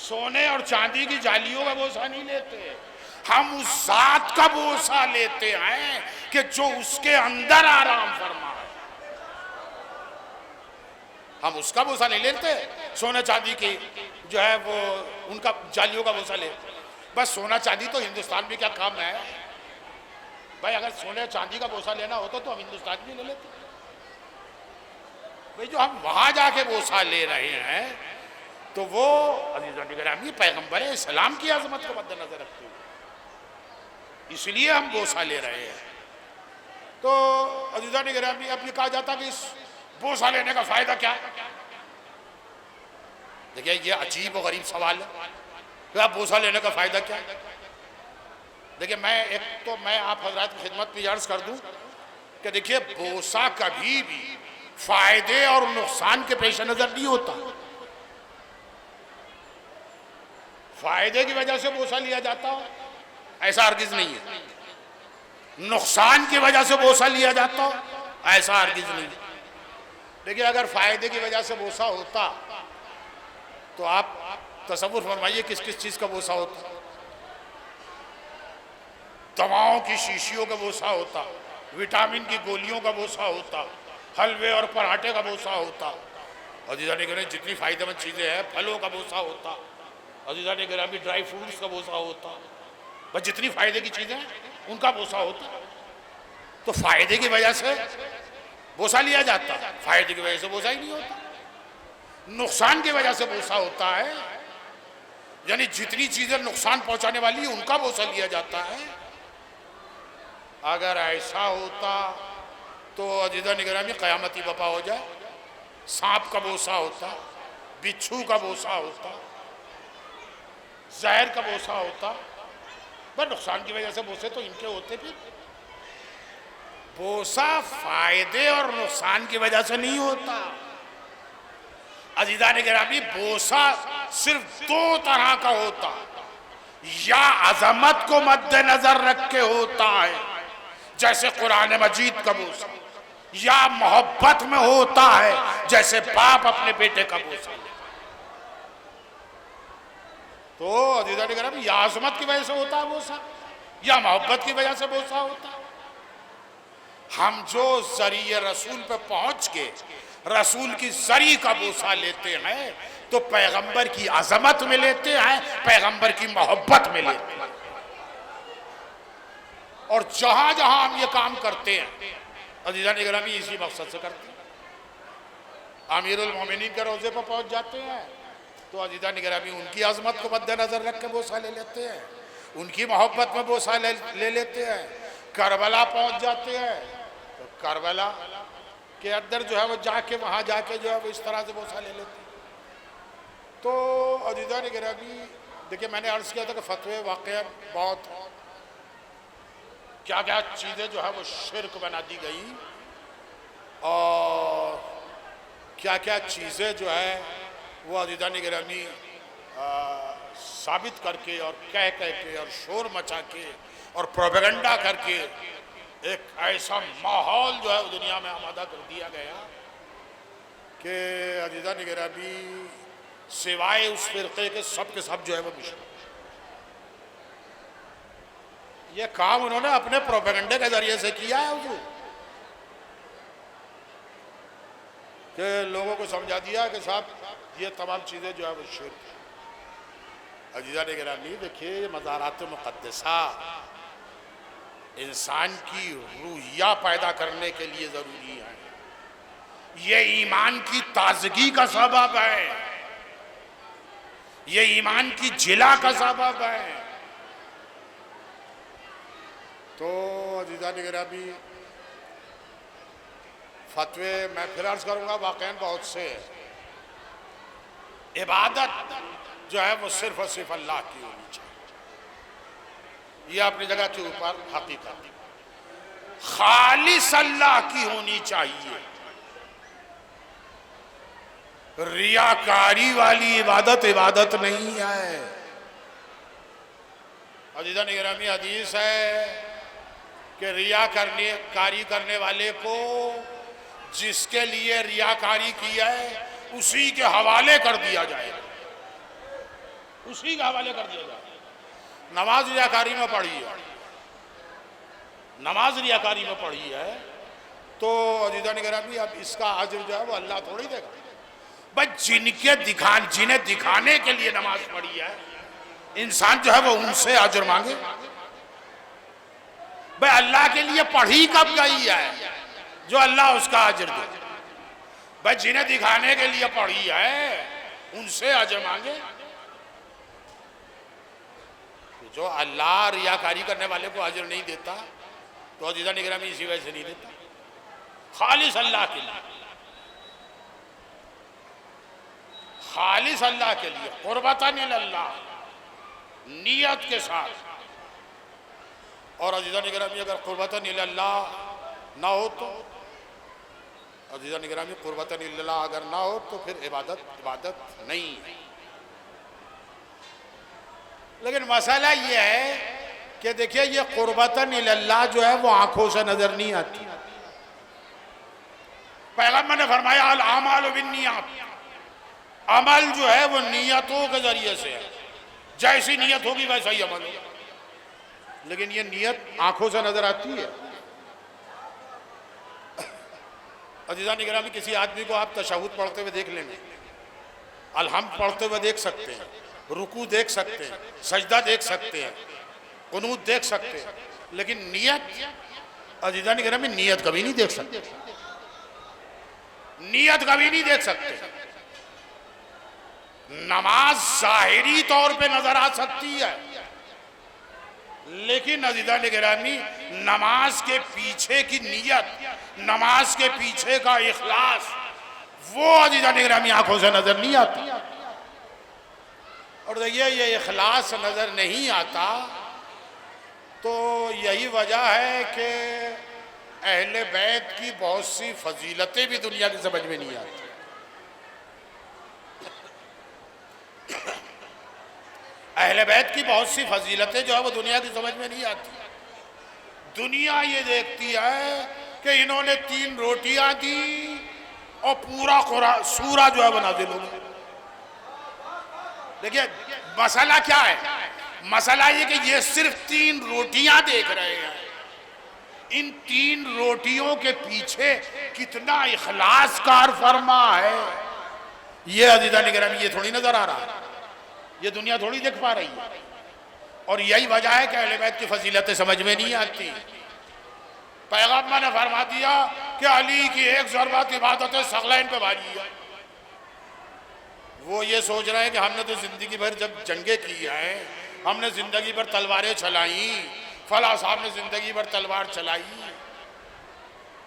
सोने और चांदी की जालियों का बोसा नहीं लेते, हम उस जात का बोसा लेते हैं कि जो उसके अंदर आराम फरमा है। हम उसका बोसा नहीं लेते, सोने चांदी की जो है वो उनका जालियों का बोसा ले। बस सोना चांदी तो हिंदुस्तान में क्या काम है भाई? अगर सोने चांदी का बोसा लेना होता तो हम हिंदुस्तान में ले लेते भाई। जो हम वहां जाके बोसा ले रहे हैं तो वो अजीज़-ए-गिरामी पैगंबर इस्लाम की अजमत को मद्देनजर रखते हुए इसलिए हम बोसा ले रहे हैं। तो अजीज़-ए-गिरामी अब ये कहा जाता कि इस बोसा लेने का फायदा क्या है? देखिए ये अजीब और गरीब सवाल है कि आप बोसा लेने का फायदा क्या है? देखिए मैं आप हजरात की खिदमत में अर्ज कर दूं कि देखिए बोसा कभी भी फायदे और नुकसान के पेश नजर नहीं होता। फायदे की वजह से बोसा लिया जाता हो ऐसा हरगिज नहीं है, नुकसान की वजह से बोसा लिया जाता हो ऐसा हरगिज नहीं है। देखिए अगर फायदे की वजह से बोसा होता तो आप तसव्वुर फरमाइए किस किस चीज का बोसा होता। दवाओं की शीशियों का बोसा होता, विटामिन की गोलियों का बोसा होता, हलवे और पराठे का बोसा होता, अजीज़ान-ए-गिरामी जितनी फायदेमंद चीजें हैं फलों का बोसा होता, अजीज़ान-ए-गिरामी ड्राई फ्रूट्स का बोसा होता, बस जितनी फायदे की चीजें हैं उनका बोसा होता। तो फायदे की वजह से बोसा लिया जाता, फायदे की वजह से बोसा ही नहीं होता। नुकसान की वजह से बोसा होता है, यानी जितनी चीजें नुकसान पहुंचाने वाली उनका बोसा लिया जाता है। अगर ऐसा होता तो अजीज़ान-ए-गिरामी क़यामत ही बपा हो जाए। सांप का बोसा होता, बिच्छू का बोसा होता, जहर का बोसा होता, बस नुकसान की वजह से बोसे तो इनके होते। फिर बोसा फायदे और नुकसान की वजह से नहीं होता। अजीज़ान-ए-गिरामी बोसा सिर्फ दो तरह का होता, या अजमत को मद्देनजर रख के होता है जैसे कुरान मजीद का बोसा, या मोहब्बत में होता है जैसे बाप अपने बेटे का बोसा। तो अजीज़ान-ए-गिरामी या अजमत की वजह से होता है बोसा या मोहब्बत की वजह से बोसा होता है। हम जो जरिए रसूल पे पहुंच के रसूल की जरी का बोसा लेते हैं तो पैगंबर की अजमत में लेते हैं, पैगंबर की मोहब्बत में लेते हैं। और जहां जहां हम ये काम करते हैं अजीज़ान-ए-गिरामी इसी मकसद से करते हैं। अमीरुल मोमिनीन के रोजे पर पहुंच जाते हैं तो अजीज़ान-ए-गिरामी उनकी अजमत को मद्देनजर रख के बोसा ले लेते हैं, उनकी मोहब्बत में बोसा ले लेते हैं। करबला पहुंच जाते हैं तो करबला के अंदर जो है वो जाके वहां जाके जो है वो इस तरह से बोसा ले लेते हैं। तो अजीज़ान-ए-गिरामी देखिए मैंने अर्ज किया था कि फतवे वाक़या बहुत क्या क्या चीज़ें जो है वो शिर्क बना दी गई और क्या क्या चीज़ें जो है वो अजीज़ान-ए-गिरामी साबित करके और कह के और शोर मचा के और प्रोपेगेंडा करके एक ऐसा माहौल जो है दुनिया में आमादा कर दिया गया कि अजीज़ान-ए-गिरामी सिवाय उस फिरके के सब जो है वो मिश्र। ये काम उन्होंने अपने प्रोपेगेंडे के जरिए से किया है हुजूर, कि लोगों को समझा दिया कि साहब ये तमाम चीज़ें जो है वो शिर्क है। अजीज़ान-ए-गिरामी देखिए ये मज़ारात मुक़द्दसा इंसान की रूहिया पैदा करने के लिए ज़रूरी है, ये ईमान की ताजगी का सबब है, ये ईमान की जिला का सबब है। तो अजीज़ान-ए-गिरामी फतवे मैं फिर अर्ज करूँगा वाक़ईन बहुत से। इबादत जो है वो सिर्फ और सिर्फ अल्लाह की होनी चाहिए, ये अपनी जगह के ऊपर हकीकत खालिस अल्लाह की होनी चाहिए। रियाकारी वाली इबादत इबादत नहीं है। अजीज़ान-ए-गिरामी हदीस है कि रियाकारी करने वाले को जिसके लिए रियाकारी की है उसी के हवाले कर दिया जाएगा। उसी के हवाले कर दिया जाए। नमाज रियाकारी में पढ़ी है, नमाज रियाकारी में पढ़ी है, तो अजीजा निगरानी अब इसका अजर जो है वो अल्लाह थोड़ी देगा। बस जिन्हें दिखाने के लिए नमाज पढ़ी है, इंसान जो है वो उनसे अजर मांगे। भाई अल्लाह के लिए पढ़ी कब गई है जो अल्लाह उसका अजर दे। भाई जिन्हें दिखाने के लिए पढ़ी है उनसे अजर मांगे। जो अल्लाह रियाकारी करने वाले को अजर नहीं देता तो अजीजा निगरानी इसी वजह से नहीं देता। खालिस अल्लाह के लिए, खालिस अल्लाह के लिए, कुर्बतन इल्लाह, नियत के साथ। और अजीजा निगरानी अगर कुर्बतन इल्लाह ना हो तो, अजीजा निगरानी कुर्बतन इल्लाह अगर ना हो तो फिर इबादत नहीं है। लेकिन मसला ये है कि देखिए ये कुर्बतन इल्लाह जो है वो आंखों से नजर नहीं आती। पैगंबर ने फरमाया अल आमालु बिन्नियात, अमल जो है वो नियतों के जरिए से है, जैसी नियत होगी वैसा ही अमल होगा। लेकिन ये नियत आंखों से नजर आती है। अजीजा निगरानी किसी आदमी को आप तशहुद पढ़ते हुए देख लेंगे, अलहम्द पढ़ते हुए देख सकते हैं, रुकू देख सकते हैं, सजदा देख सकते हैं, कुनूत देख सकते हैं, लेकिन नियत अजीजा निगरानी नियत कभी नहीं देख सकते, नियत कभी नहीं देख सकते। नमाज जाहिरी तौर पे नजर आ सकती है, लेकिन अजीजा निगरानी नमाज के पीछे की नियत, नमाज के पीछे का इखलास, वो अजीजा निगरानी आंखों से नजर नहीं आती। और देखिए ये इखलास नजर नहीं आता तो यही वजह है कि अहले बैत की बहुत सी फजीलतें भी दुनिया की समझ में नहीं आती। अहले बैत की बहुत सी फजीलतें जो है वो दुनिया की समझ में नहीं आती। दुनिया ये देखती है कि इन्होंने 3 रोटियां दी और पूरा सूरा जो है वो नाज़िल हो गया। देखिए मसला क्या है, मसला ये कि ये सिर्फ 3 रोटियां देख रहे हैं, इन 3 रोटियों के पीछे कितना इखलास कार फरमा है ये अजीजा निगरानी ये थोड़ी नजर आ रहा है, ये दुनिया थोड़ी देख पा रही है। और यही वजह है कि अहले बैत की फजीलतें समझ में नहीं आती। पैगंबर ने फरमा दिया कि अली की एक ज़रबत इबादत सगलैन पे भारी है। वो ये सोच रहे हैं कि हमने तो जिंदगी भर जब जंगे की हैं, हमने जिंदगी भर तलवारें चलाई, फला साहब ने जिंदगी भर तलवार चलाई,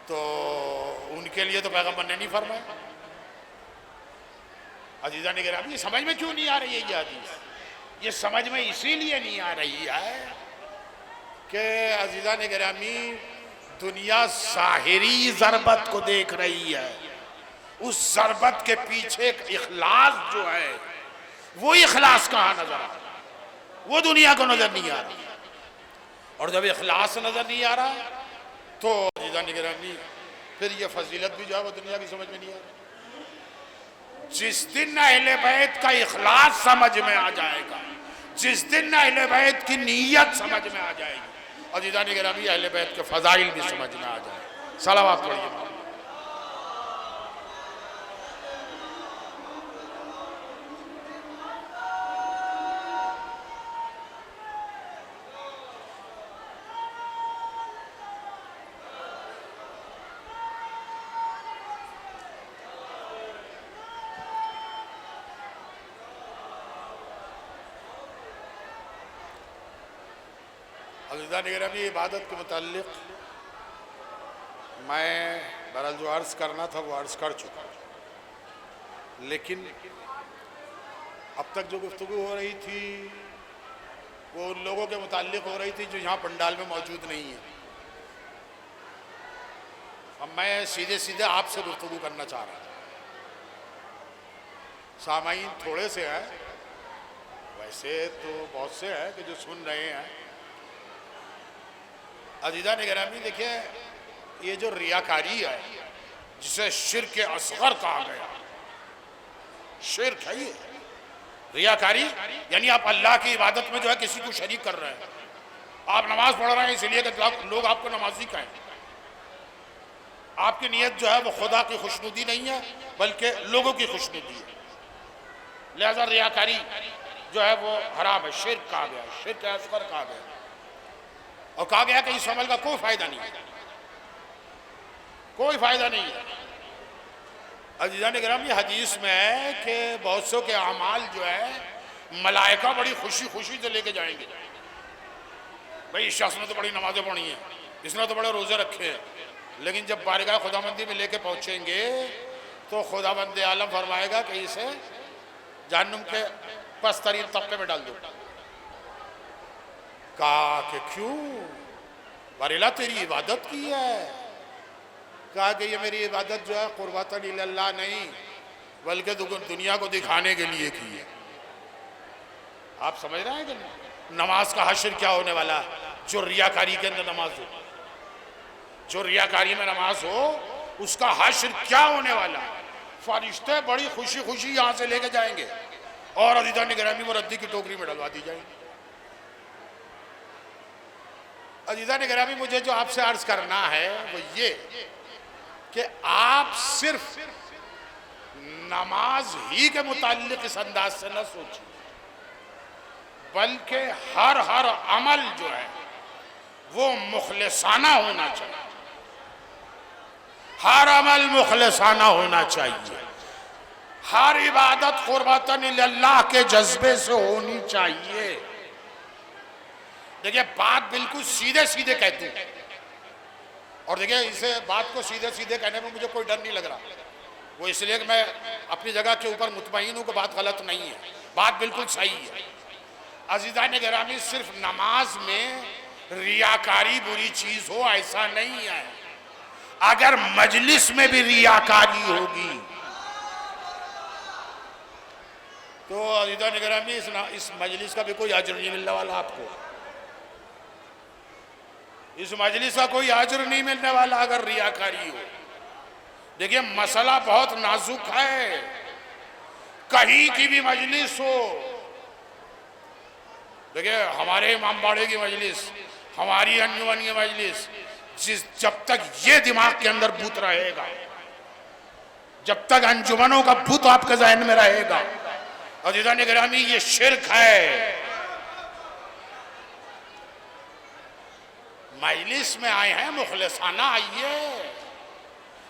तो उनके लिए तो पैगंबर ने नहीं फरमाया। अजीजा निगरानी ये समझ में क्यों नहीं आ रही है ये हदीस? ये समझ में इसीलिए नहीं आ रही है कि अजीजा निगरानी दुनिया ज़ाहिरी ज़रबत को देख रही है, उस ज़रबत के पीछे इखलास जो है वो इखलास कहाँ नजर आ रहा, वो दुनिया को नजर नहीं आ रहा। और जब इखलास नजर नहीं आ रहा तो अजीजा निगरानी फिर ये फजीलत भी जो है वो दुनिया की समझ में नहीं आ रही। जिस दिन अहले बैत का इखलास समझ में आ जाएगा, जिस दिन अहले बैत की नीयत समझ में आ जाएगी, अजीजा निगरानी अहले बैत के फजाइल भी समझ में आ जाए। सलावत पढ़िए। अज़ीज़ान गिरामी इबादत के मुताल्लिक़ मैं बहरहाल जो अर्ज़ करना था वो अर्ज़ कर चुका, लेकिन अब तक जो गुफ्तगू हो रही थी वो उन लोगों के मुताल्लिक़ हो रही थी जो यहाँ पंडाल में मौजूद नहीं है। अब मैं सीधे सीधे आपसे गुफ्तगू करना चाह रहा था। सामाईन थोड़े से हैं, वैसे तो बहुत से हैं कि जो सुन रहे हैं। अज़ीज़ान गिरामी देखिए ये जो रियाकारी है जिसे शिर्क असग़र कहा गया, शिर्क है ये, रियाकारी यानी आप अल्लाह की इबादत में जो है किसी को शरीक कर रहे हैं। आप नमाज पढ़ रहे हैं इसलिए कि लोग आपको नमाजी कहें। आपकी नीयत जो है वो खुदा की खुशनुदी नहीं है बल्कि लोगों की खुशनुदी है। लिहाजा रियाकारी जो है वो हराम है, शिर्क कहा गया, शिर्क असगर कहा गया। और कहा गया कि इस अमल का कोई फायदा नहीं है, कोई फायदा नहीं है। अजीज़ान गिरामी, हदीस में है कि बहुत सौ के अमाल जो है मलाइका बड़ी खुशी खुशी से लेके जाएंगे। भाई इस शख्स ने तो बड़ी नमाजें पढ़ी हैं, इसने तो बड़े रोजे रखे हैं, लेकिन जब बारगाह खुदाबंदी में लेके पहुंचेंगे तो खुदाबंद आलम फरमाएगा कि इसे जहन्नुम के पस्तरीन तबके में डाल दो। कहा कि क्यों? बारिला तेरी इबादत की है। कहा कि ये मेरी इबादत जो है कुर्बतन इल्लल्लाह नहीं बल्कि दुनिया को दिखाने के लिए की है। आप समझ रहे हैं कि नमाज का हश्र क्या होने वाला? जो रियाकारी के अंदर नमाज हो, जो रियाकारी में नमाज हो, उसका हश्र क्या होने वाला? फरिश्ते बड़ी खुशी खुशी यहां से लेके जाएंगे और अज़ीज़ान गिरामी वो रद्दी की टोकरी में डलवा दी जाएंगी। अज़ीज़ान गिरामी, मुझे जो आपसे अर्ज करना है वो ये कि आप सिर्फ नमाज ही के मुताल्लिक इस अंदाज से न सोचिए, बल्कि हर अमल जो है वो मुखलिसाना होना चाहिए। हर अमल मुखलिसाना होना चाहिए। हर इबादत कुर्बतन इल्लल्लाह के जज्बे से होनी चाहिए। देखिए, बात बिल्कुल सीधे सीधे कहती है, और देखिए इसे बात को सीधे सीधे कहने में मुझे कोई डर नहीं लग रहा। वो इसलिए कि मैं अपनी जगह के ऊपर मुतमईन हूं कि बात गलत नहीं है, बात बिल्कुल सही है। अज़ीज़ान गिरामी, सिर्फ नमाज में रियाकारी बुरी चीज हो ऐसा नहीं है। अगर मजलिस में भी रियाकारी होगी तो अज़ीज़ान गिरामी इस मजलिस का भी कोई अजर नहीं मिलने वाला आपको। इस मजलिस का कोई अजर नहीं मिलने वाला अगर रियाकारी हो। देखिए, मसला बहुत नाजुक है। कहीं की भी मजलिस हो, देखिए हमारे इमाम बाड़े की मजलिस, हमारी अंजुमन की मजलिस, जब तक ये दिमाग के अंदर भूत रहेगा, जब तक अंजुमनों का भूत आपके जहन में रहेगा, अज़ीज़ान गिरामी ये शिर्क है। मजलिस में आए हैं मुखलिसाना आइए,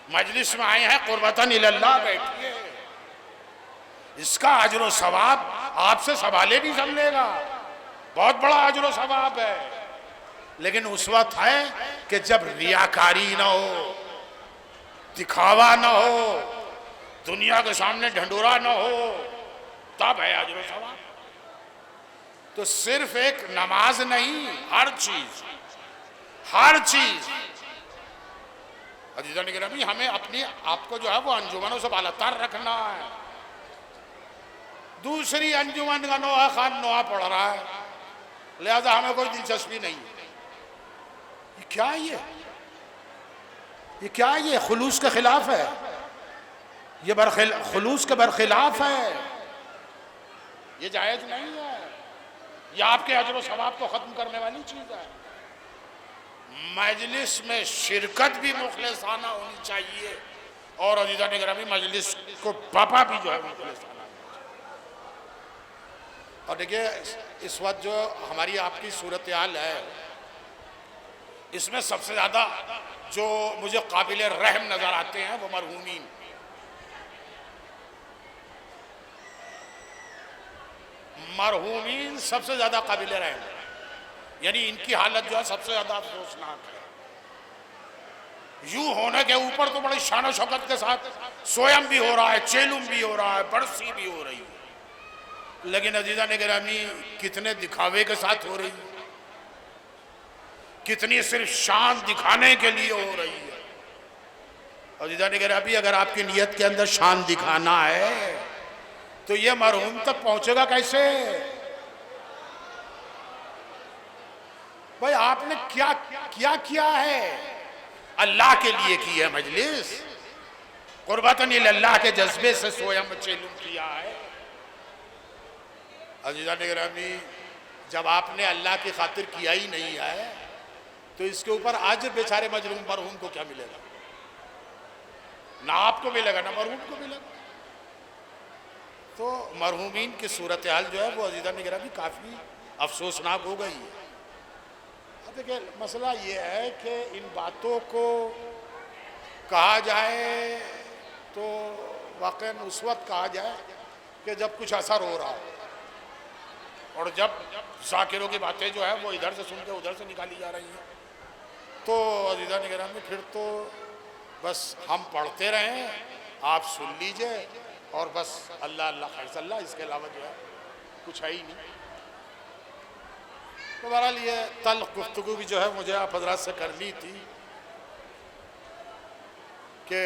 मजलिस में आए हैं कुर्बतन इल्लल्लाह बैठिए। इसका अजर व सवाब आपसे सवाले नहीं समझेगा, बहुत बड़ा अजर व सवाब है। लेकिन उस वक्त है कि जब रियाकारी ना हो, दिखावा ना हो, दुनिया के सामने ढंडोरा ना हो, तब है अजर व सवाब। तो सिर्फ एक नमाज नहीं, हर चीज अज़ीज़ान गिरामी, हमें अपनी आपको जो है वो अंजुमनों से बालातर रखना है। दूसरी अंजुमन का नोहा खान नोहा पढ़ रहा है, लिहाजा हमें कोई दिलचस्पी नहीं। ये क्या है? ये क्या है? ये खुलूस के खिलाफ है, ये खुलूस के बरखिलाफ है, ये जायज नहीं है। ये आपके अजर व सवाब को खत्म करने वाली चीज है। मजलिस में शिरकत भी मुखलिसाना होनी चाहिए और अज़ीज़ान गिरामी मजलिस को पापा भी जो है मुखलिसाना। और देखिए, इस वक्त जो हमारी आपकी सूरत हाल है, इसमें सबसे ज्यादा जो मुझे काबिल रहम नजर आते हैं वो मरहूमीन। मरहूमीन सबसे ज्यादा काबिल रहम, यानी इनकी हालत जो है सबसे ज्यादा अफसोसनाक है। यूं होने के ऊपर तो बड़ी शान शौकत के साथ सोयम भी हो रहा है, चेलुम भी हो रहा है, बरसी भी हो रही है, लेकिन अज़ीज़ान गिरामी कितने दिखावे के साथ हो रही है, कितनी सिर्फ शान दिखाने के लिए हो रही है। अज़ीज़ान गिरामी, अगर आपकी नीयत के अंदर शान दिखाना है तो ये मरहूम तक पहुंचेगा कैसे? भाई आपने क्या किया है? अल्लाह के लिए की है मजलिस, कुर्बतन इल्लल्लाह के जज्बे से सोयम चेलुम किया है। अजीज़ा निगरानी, जब आपने अल्लाह की खातिर किया ही नहीं है तो इसके ऊपर आज बेचारे मरहूम को क्या मिलेगा? ना आपको मिलेगा ना मरहूम को मिलेगा। तो मरहूमीन की सूरत हाल जो है वो अजीज़ा निगरानी काफ़ी अफसोसनाक हो गई है। देखिए मसला ये है कि इन बातों को कहा जाए तो वाकई उस वक्त कहा जाए कि जब कुछ असर हो रहा हो, और जब ज़ाकिरों की बातें जो है वो इधर से सुन के उधर से निकाली जा रही हैं, तो अज़ीज़ा निगरानी फिर तो बस हम पढ़ते रहें, आप सुन लीजिए और बस अल्लाह अल्लाह खैर, इसके अलावा जो है कुछ है ही नहीं। तो बहरहाल ये तल्ख गुफ्तगू भी जो है मुझे आप हजरात से करनी थी कि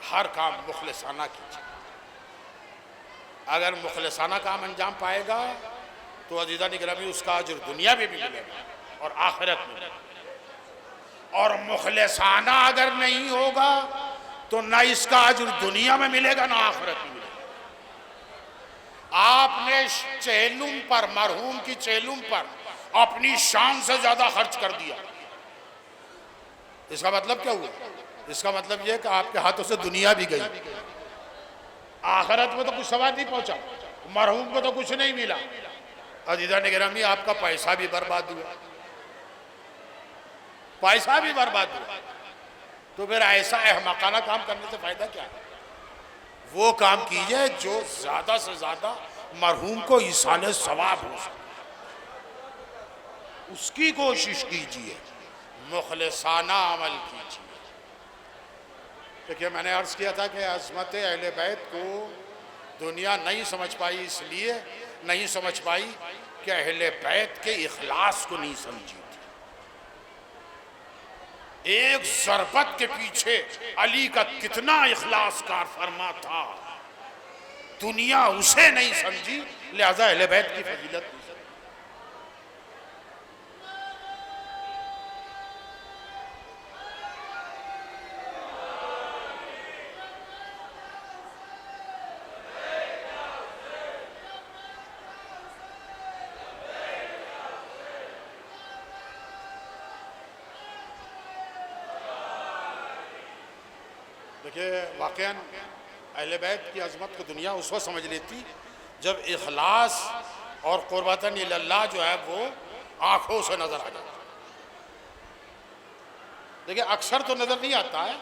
हर काम मुखलिसाना कीजिए। अगर मुखलिसाना काम अंजाम पाएगा तो अज़ीज़ा निगरानी उसका अजर दुनिया में भी मिलेगा और आखिरत में। और मुखलिसाना अगर नहीं होगा तो ना इसका अजर दुनिया में मिलेगा ना आखिरत में मिलेगा। आपने चेलुम पर, मरहूम की चेलुम पर अपनी शान से ज्यादा खर्च कर दिया। इसका मतलब क्या हुआ? इसका मतलब यह कि आपके हाथों से दुनिया भी गई, आखिरत में तो कुछ सवाब नहीं पहुंचा, मरहूम को तो कुछ नहीं मिला। अज़ीज़ा निगरानी, आपका पैसा भी बर्बाद हुआ, पैसा भी बर्बाद हुआ। तो फिर ऐसा अहमकाना काम करने से फायदा क्या है? वो काम कीजिए जो ज्यादा से ज्यादा मरहूम को ईसाले सवाब हो सके, उसकी कोशिश कीजिए, मुखलिसाना अमल कीजिए। देखिए मैंने अर्ज किया था कि अज़मत अहले बैत को दुनिया नहीं समझ पाई, इसलिए नहीं समझ पाई कि अहले बैत के इखलास को नहीं समझी थी। एक ज़रबत के पीछे अली का कितना इखलास कार फरमा था, दुनिया उसे नहीं समझी, लिहाजा अहले बैत की फजीलत नहीं समझी। देखिए वाक़ईन अहले बैत की अज़मत को दुनिया उस वक्त समझ लेती जब इखलास और क़ुर्बतन इल्लल्लाह जो है वो आँखों से नज़र आ जाता। देखिए अक्सर तो नज़र नहीं आता है,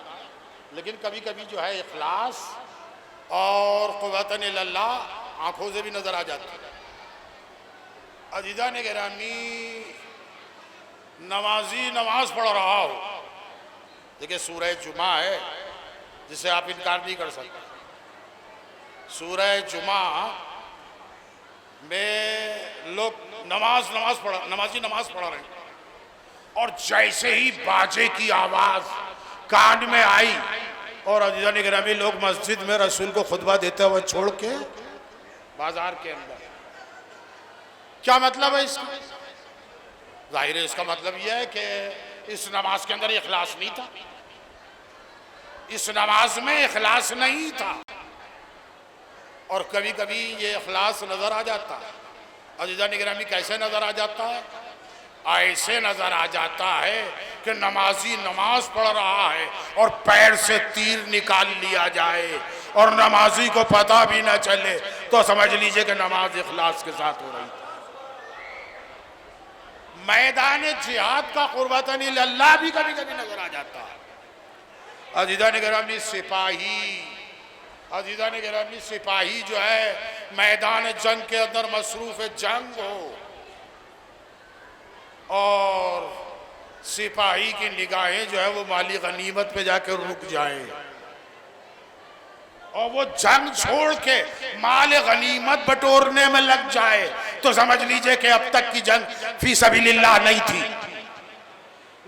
लेकिन कभी कभी जो है इखलास और क़ुर्बतन इल्लल्लाह आँखों से भी नज़र आ जाता है। अज़ीज़ा निगरानी, नमाजी नमाज पढ़ रहा हो, देखिए सूरह जुमा है जिसे आप इनकार नहीं कर सकते। सूरह जुमा में लोग नमाजी नमाज पढ़ रहे हैं, और जैसे ही बाजे की आवाज कान में आई और अज़ीज़ा निगरानी लोग मस्जिद में रसूल को खुतबा देते हुए छोड़ के बाजार के अंदर। क्या मतलब है इसका? जाहिर है इसका मतलब यह है कि इस नमाज के अंदर इखलास नहीं था, इस नमाज में इखलास नहीं था। और कभी कभी ये इखलास नजर आ जाता है। अज़ीज़ा निगरानी कैसे नजर आ जाता है? ऐसे नजर आ जाता है कि नमाजी नमाज पढ़ रहा है और पैर से तीर निकाल लिया जाए और नमाजी को पता भी ना चले तो समझ लीजिए कि नमाज इखलास के साथ हो रही थी। मैदान जिहाद का क़ुर्बतन इल्लल्लाह भी कभी कभी नजर आ जाता है। अज़ीज़ा निगरानी सिपाही जो है मैदान जंग के अंदर मसरूफ़ जंग हो और सिपाही की निगाहें जो है वो माली गनीमत पे जाकर रुक जाए और वो जंग छोड़ के माल गनीमत बटोरने में लग जाए तो समझ लीजिए कि अब तक की जंग फी सबीलिल्लाह नहीं थी।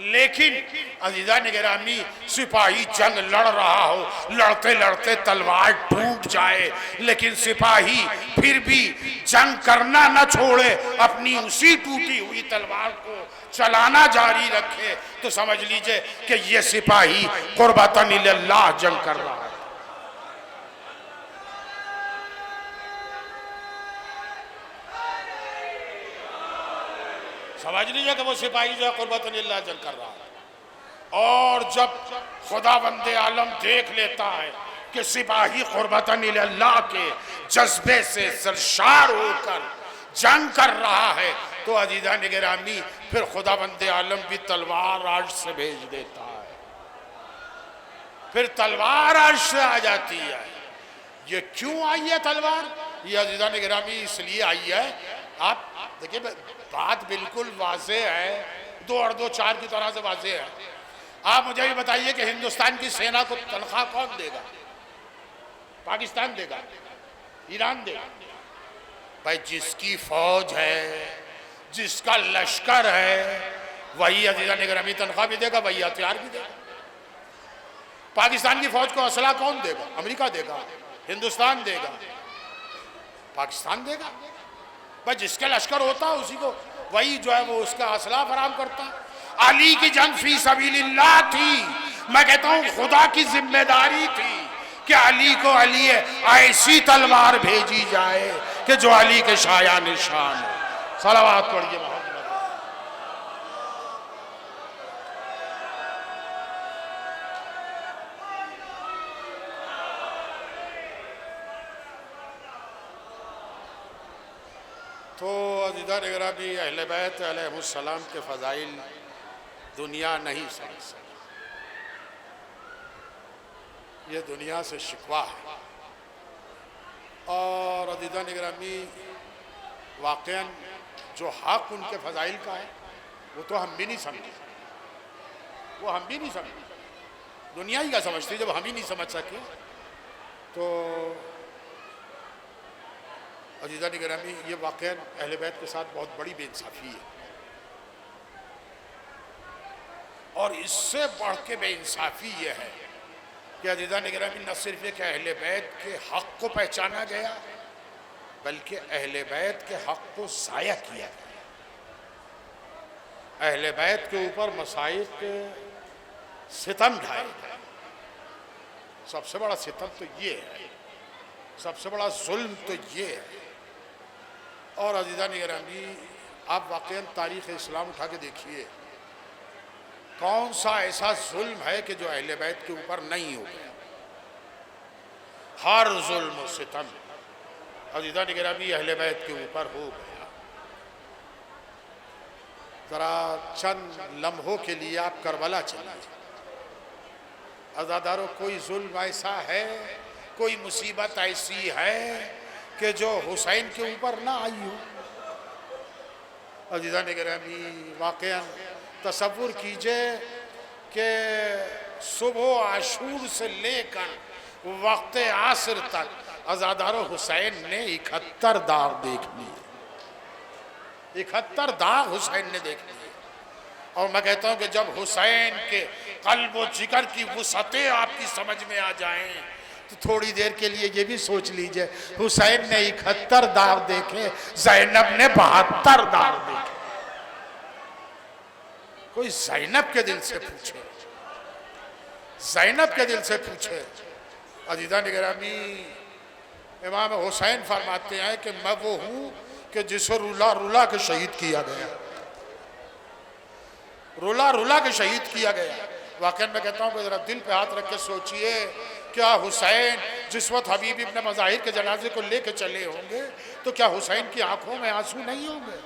लेकिन अज़ीज़ा निगरानी, सिपाही जंग लड़ रहा हो, लड़ते लड़ते तलवार टूट जाए लेकिन सिपाही फिर भी जंग करना न छोड़े, अपनी उसी टूटी हुई तलवार को चलाना जारी रखे तो समझ लीजिए कि ये सिपाही क़ुर्बतन इल्लल्लाह जंग कर रहा है। समझ लीजिए कि वो सिपाही जो है कुर्बतन लिल्लाह जंग कर रहा है। और जब खुदा बंदे आलम देख लेता है कि सिपाही कुर्बतन लिल्लाह के जज्बे से सरशार होकर जंग कर रहा है, तो अजीजा निगरानी फिर खुदा बंदे आलम भी तलवार अर्श से भेज देता है। फिर तलवार अर्श से आ जाती है। ये क्यों आई है तलवार? ये अजीजा निगरानी इसलिए आई है, आप देखिए बात बिल्कुल वाज़े है, 2 और 2 4 की तरह से वाज़े है। आप मुझे भी बताइए कि हिंदुस्तान की सेना को तनख्वाह कौन देगा? पाकिस्तान देगा? ईरान देगा? भाई जिसकी फौज है, जिसका लश्कर है, वही अजीजा निगरानी तनख्वाह भी देगा, वही हथियार भी देगा। पाकिस्तान की फौज को असला कौन देगा? अमेरिका देगा? हिंदुस्तान देगा? पाकिस्तान देगा। भाई जिसका लश्कर होता है उसी को, वही जो है वो उसका असला फराम करता। अली की जंग फी सबीलिल्लाह थी। मैं कहता हूं खुदा की जिम्मेदारी थी कि अली को अली ऐसी तलवार भेजी जाए कि जो अली के शाया निशान है। सलावत पढ़िए मोहम्मद। तो अज़ीज़ान निगरानी अहले बैत अलैहिमुस्सलाम के फ़ज़ाइल दुनिया नहीं समझ सकी। ये दुनिया से शिकवा है। और अज़ीज़ान निगरानी वाक़ईन जो हक़ उनके फ़ज़ाइल का है वो तो हम भी नहीं समझे, वो हम भी नहीं समझे। दुनिया ही क्या समझती जब हम ही नहीं समझ सके। तो अज़ीज़ान निगरानी ये वाक़ईन अहले बैत के साथ बहुत बड़ी बेइंसाफ़ी है। और इससे बढ़ के बेइंसाफ़ी ये है कि अज़ीज़ान निगरानी न सिर्फ एक अहले बैत के हक़ को पहचाना गया, बल्कि अहले बैत के हक़ को ज़ाया किया गया। अहले बैत के ऊपर मसाइब के सितम ढाए गए। सबसे बड़ा सितम तो ये है, सबसे बड़ा जुल्म तो ये है। और अज़ीज़ान निगरानी आप वाक़ईन तारीख़ इस्लाम उठा के देखिए, कौन सा ऐसा जुल्म है कि जो अहले बैत के ऊपर नहीं हो गया। हर जुल्म और सितम अज़ीज़ान निगरानी अहले बैत के ऊपर हो गया। ज़रा चंद लम्हों के लिए आप करबला चलिए। अज़ादारों, कोई जुल्म ऐसा है, कोई मुसीबत ऐसी है कि जो हुसैन के ऊपर ना आई हो। अज़ीज़ान निगरानी वाक़ईन तसव्वुर कीजिए कि सुबह आशूर से लेकर वक्त आसर तक अज़ादारों हुसैन ने 71 दाग देख लिए। 71 दाग हुसैन ने देख लिए। और मैं कहता हूँ कि जब हुसैन के कल्ब व जिगर की वुसअतें आपकी समझ में आ जाएं तो थोड़ी देर के लिए ये भी सोच लीजिए, हुसैन ने 71 दाग देखे, ज़ैनब ने 72 दाग देखे। कोई ज़ैनब के दिल से पूछे, ज़ैनब के दिल से पूछे। अज़ीज़ान निगरानी इमाम हुसैन फरमाते हैं कि मैं वो हूँ कि जिसे रुला रुला के शहीद किया गया, रुला रुला के शहीद किया गया। वाक़ई मैं कहता हूँ कि ज़रा दिल पे हाथ रख के सोचिए, क्या हुसैन जिस वक्त हबीब इब्न मज़ाहिर के जनाजे को लेके चले होंगे तो क्या हुसैन की आंखों में आंसू नहीं होंगे?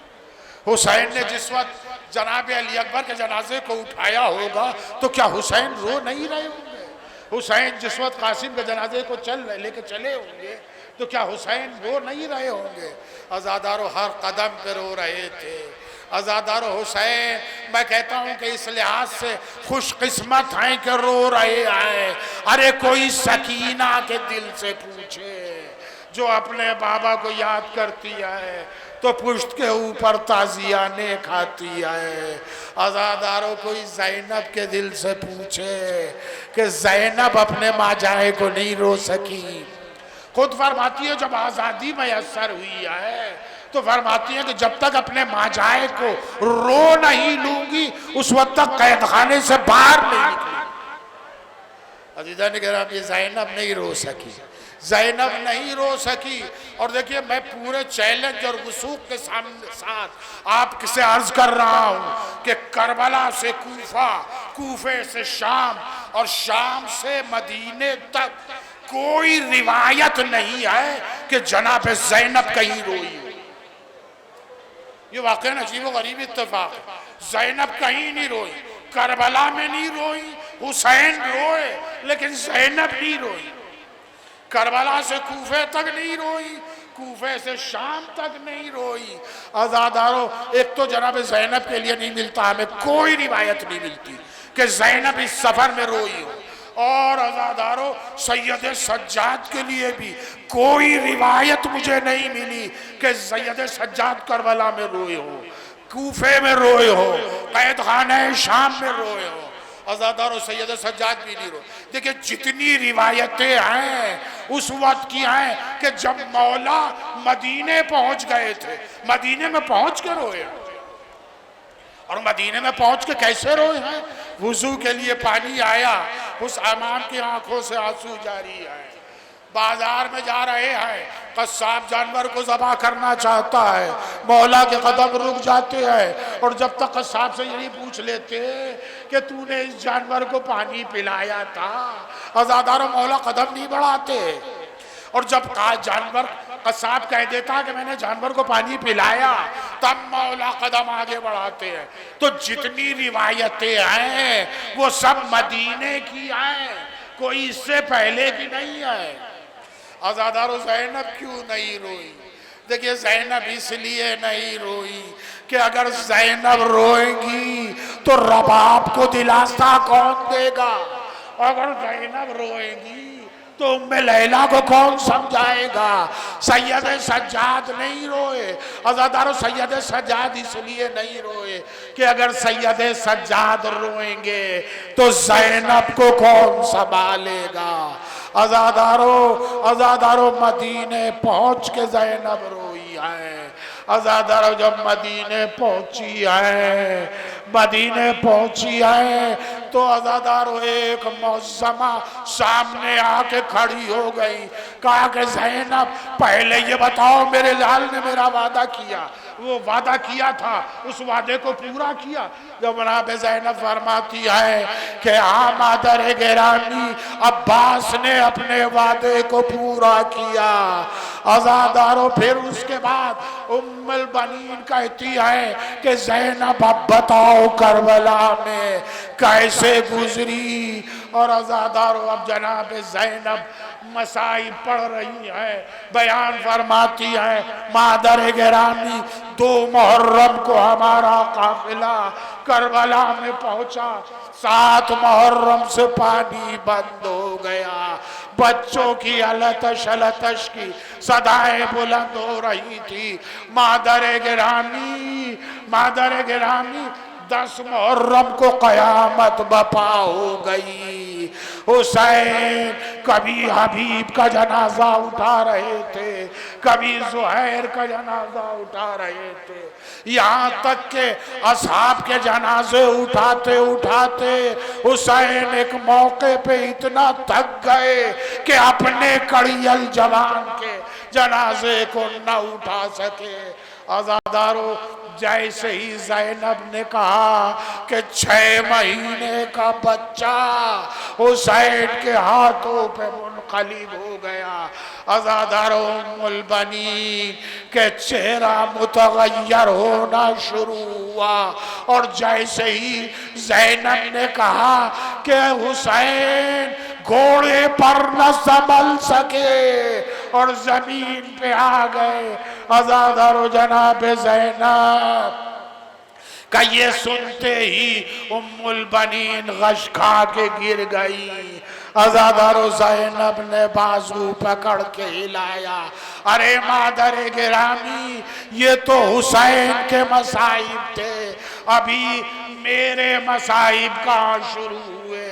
हुसैन ने जिस वक्त जनाब अली अकबर के जनाजे को उठाया होगा तो क्या हुसैन रो नहीं रहे होंगे? हुसैन जिस वक्त कासिम के जनाजे को लेके चले होंगे तो क्या हुसैन रो नहीं रहे होंगे? अज़ादारों हर कदम पे रो रहे थे। अज़ादारों हुसैन मैं कहता हूँ कि इस लिहाज से खुशकिस्मत हैं कि रो रहे हैं। अरे कोई सकीना के दिल से पूछे जो अपने बाबा को याद करती है तो पुश्त के ऊपर ताजियाने खाती है। अज़ादारों कोई ज़ैनब के दिल से पूछे कि ज़ैनब अपने माजाए को नहीं रो सकी। खुद फरमाती है जब आज़ादी मैसर हुई है तो फरमाती है कि जब तक अपने माजाए को रो नहीं लूंगी उस वक्त तक कैद खाने से बाहर नहीं निकली। अजीजा ने कहा ये ज़ैनब नहीं रो सकी, ज़ैनब नहीं रो सकी। और देखिए मैं पूरे चैलेंज और वसूख के साथ आपसे अर्ज कर रहा हूँ कि करबला से कूफा, कूफे से शाम और शाम से मदीने तक कोई रिवायत नहीं है कि जनाब ज़ैनब कहीं रोई हो। ये वाकई अजीब व गरीब इत्तेफाक है। ज़ैनब कहीं नहीं रोई, करबला में नहीं रोई, हुसैन रोए लेकिन ज़ैनब नहीं रोई। करबला से कूफे तक नहीं रोई, कूफे से शाम तक नहीं रोई। आज़ादारों, एक तो जनाब ज़ैनब के लिए नहीं मिलता, हमें कोई रिवायत नहीं मिलती कि ज़ैनब इस सफर में रोई हो। और आज़ादारों, सैयद सज्जाद के लिए भी कोई रिवायत मुझे नहीं मिली कि सैयद सज्जाद करबला में रोए हो, कूफे में रोए हो, कैद खाने शाम में रोए हो। आज़ादारों, सैयद सज्जाद भी नहीं रो। देखिए जितनी रिवायतें हैं उस वक्त की हैं कि जब मौला मदीने पहुंच गए थे, मदीने में पहुंच के रोए। और मदीने में पहुंच के कैसे रोए हैं? वुजू के लिए पानी आया, उस इमाम की आंखों से आंसू जारी है। बाजार में जा रहे हैं, कस्साब जानवर को ज़बा करना चाहता है, मौला के कदम रुक जाते हैं और जब तक कस्साब से यही पूछ लेते कि तूने इस जानवर को पानी पिलाया था, आज़ादारों मौला कदम नहीं बढ़ाते। और जब जानवर कसाब कह देता कि मैंने जानवर को पानी पिलाया, तब मौला कदम आगे बढ़ाते हैं। तो जितनी रिवायतें हैं वो सब मदीने की हैं, कोई इससे पहले की नहीं है। आज़ादारों, ज़ैनब क्यों नहीं रोई? देखिए ज़ैनब इसलिए नहीं रोई कि अगर ज़ैनब रोएगी तो रबाब को दिलासा कौन देगा? अगर ज़ैनब रोएगी तो उम्मे लैला को कौन समझाएगा? सैयद सज्जाद नहीं रोए। आज़ादारों, सैयद सज्जाद इसलिए नहीं रोए कि अगर सैयद सज्जाद रोएंगे तो ज़ैनब को कौन संभालेगा? आज़ादारों मदीने पहुंच के ज़ैनब रोई है। आज़ादारों जब मदीने पहुंची है, मदीने पहुंची है तो आज़ादारों एक मौज़मा सामने आके खड़ी हो गई। कहा कि ज़ैनब पहले ये बताओ, मेरे लाल ने मेरा वादा किया, वो वादा किया था, उस वादे को पूरा किया? जनाब ज़ैनब फरमाती है कि हाँ मादर गिरामी, अब्बास ने अपने वादे को पूरा किया। आज़ादारों फिर उसके बाद उम्मुल बनीन कहती है कि ज़ैनब अब बताओ करबला में कैसे गुजरी? और आज़ादारों अब जनाब ज़ैनब मसाइब पढ़ रही है, बयान फरमाती है, मादर गिरामी 2 मुहर्रम को हमारा काफिला करबला में पहुंचा, 7 मुहर्रम से पानी बंद हो गया, बच्चों की अलतश अलतश की सदाएं बुलंद हो रही थी। मादर गिरामी 10 मुहर्रम को कयामत बपा हो गई। हुसैन कभी हबीब का जनाजा उठा रहे थे, कभी ज़ुहैर का जनाजा उठा रहे थे, यहाँ तक के असहाब के जनाजे उठाते उठाते हुसैन एक मौके पे इतना थक गए कि अपने कड़ियल जवान के जनाजे को न उठा सके। आज़ादारों, जैसे ही ज़ैनब ने कहा कि 6 महीने का बच्चा हुसैन के हाथों पे मुनक़लिब हो गया, आज़ादारों उम्मुल बनीन के चेहरा मुतग़य्यर होना शुरू हुआ। और जैसे ही ज़ैनब ने कहा कि हुसैन घोड़े पर न संभल सके और जमीन पे आ गए, आज़ादारों जनाब ज़ैनब का ये सुनते ही उम्मुल बनीन गश खा के गिर गई। आज़ादारों ज़ैनब ने बाजू पकड़ के हिलाया, अरे मादर गिरामी, ये तो हुसैन के मसाइब थे, अभी मेरे मसाइब कहाँ शुरू हुए?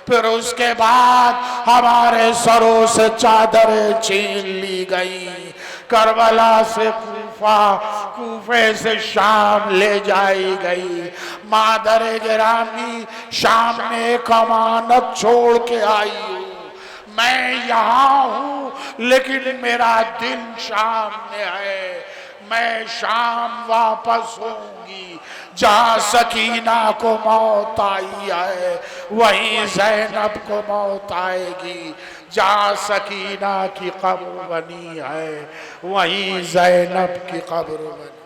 फिर उसके बाद हमारे सरों से चादरें छीन ली गई, करबला से मुस्तफ़ा कूफे से शाम ले जाई गई। मादर गिरामी शाम में कमानत छोड़ के आई हूँ। मैं यहाँ हूँ लेकिन मेरा दिल शाम में है। मैं शाम वापस होंगी जहाँ सकीना को मौत आई है, वहीं ज़ैनब को मौत आएगी। जहाँ सकीना की कब्र बनी है, वहीं ज़ैनब की कब्र बनी।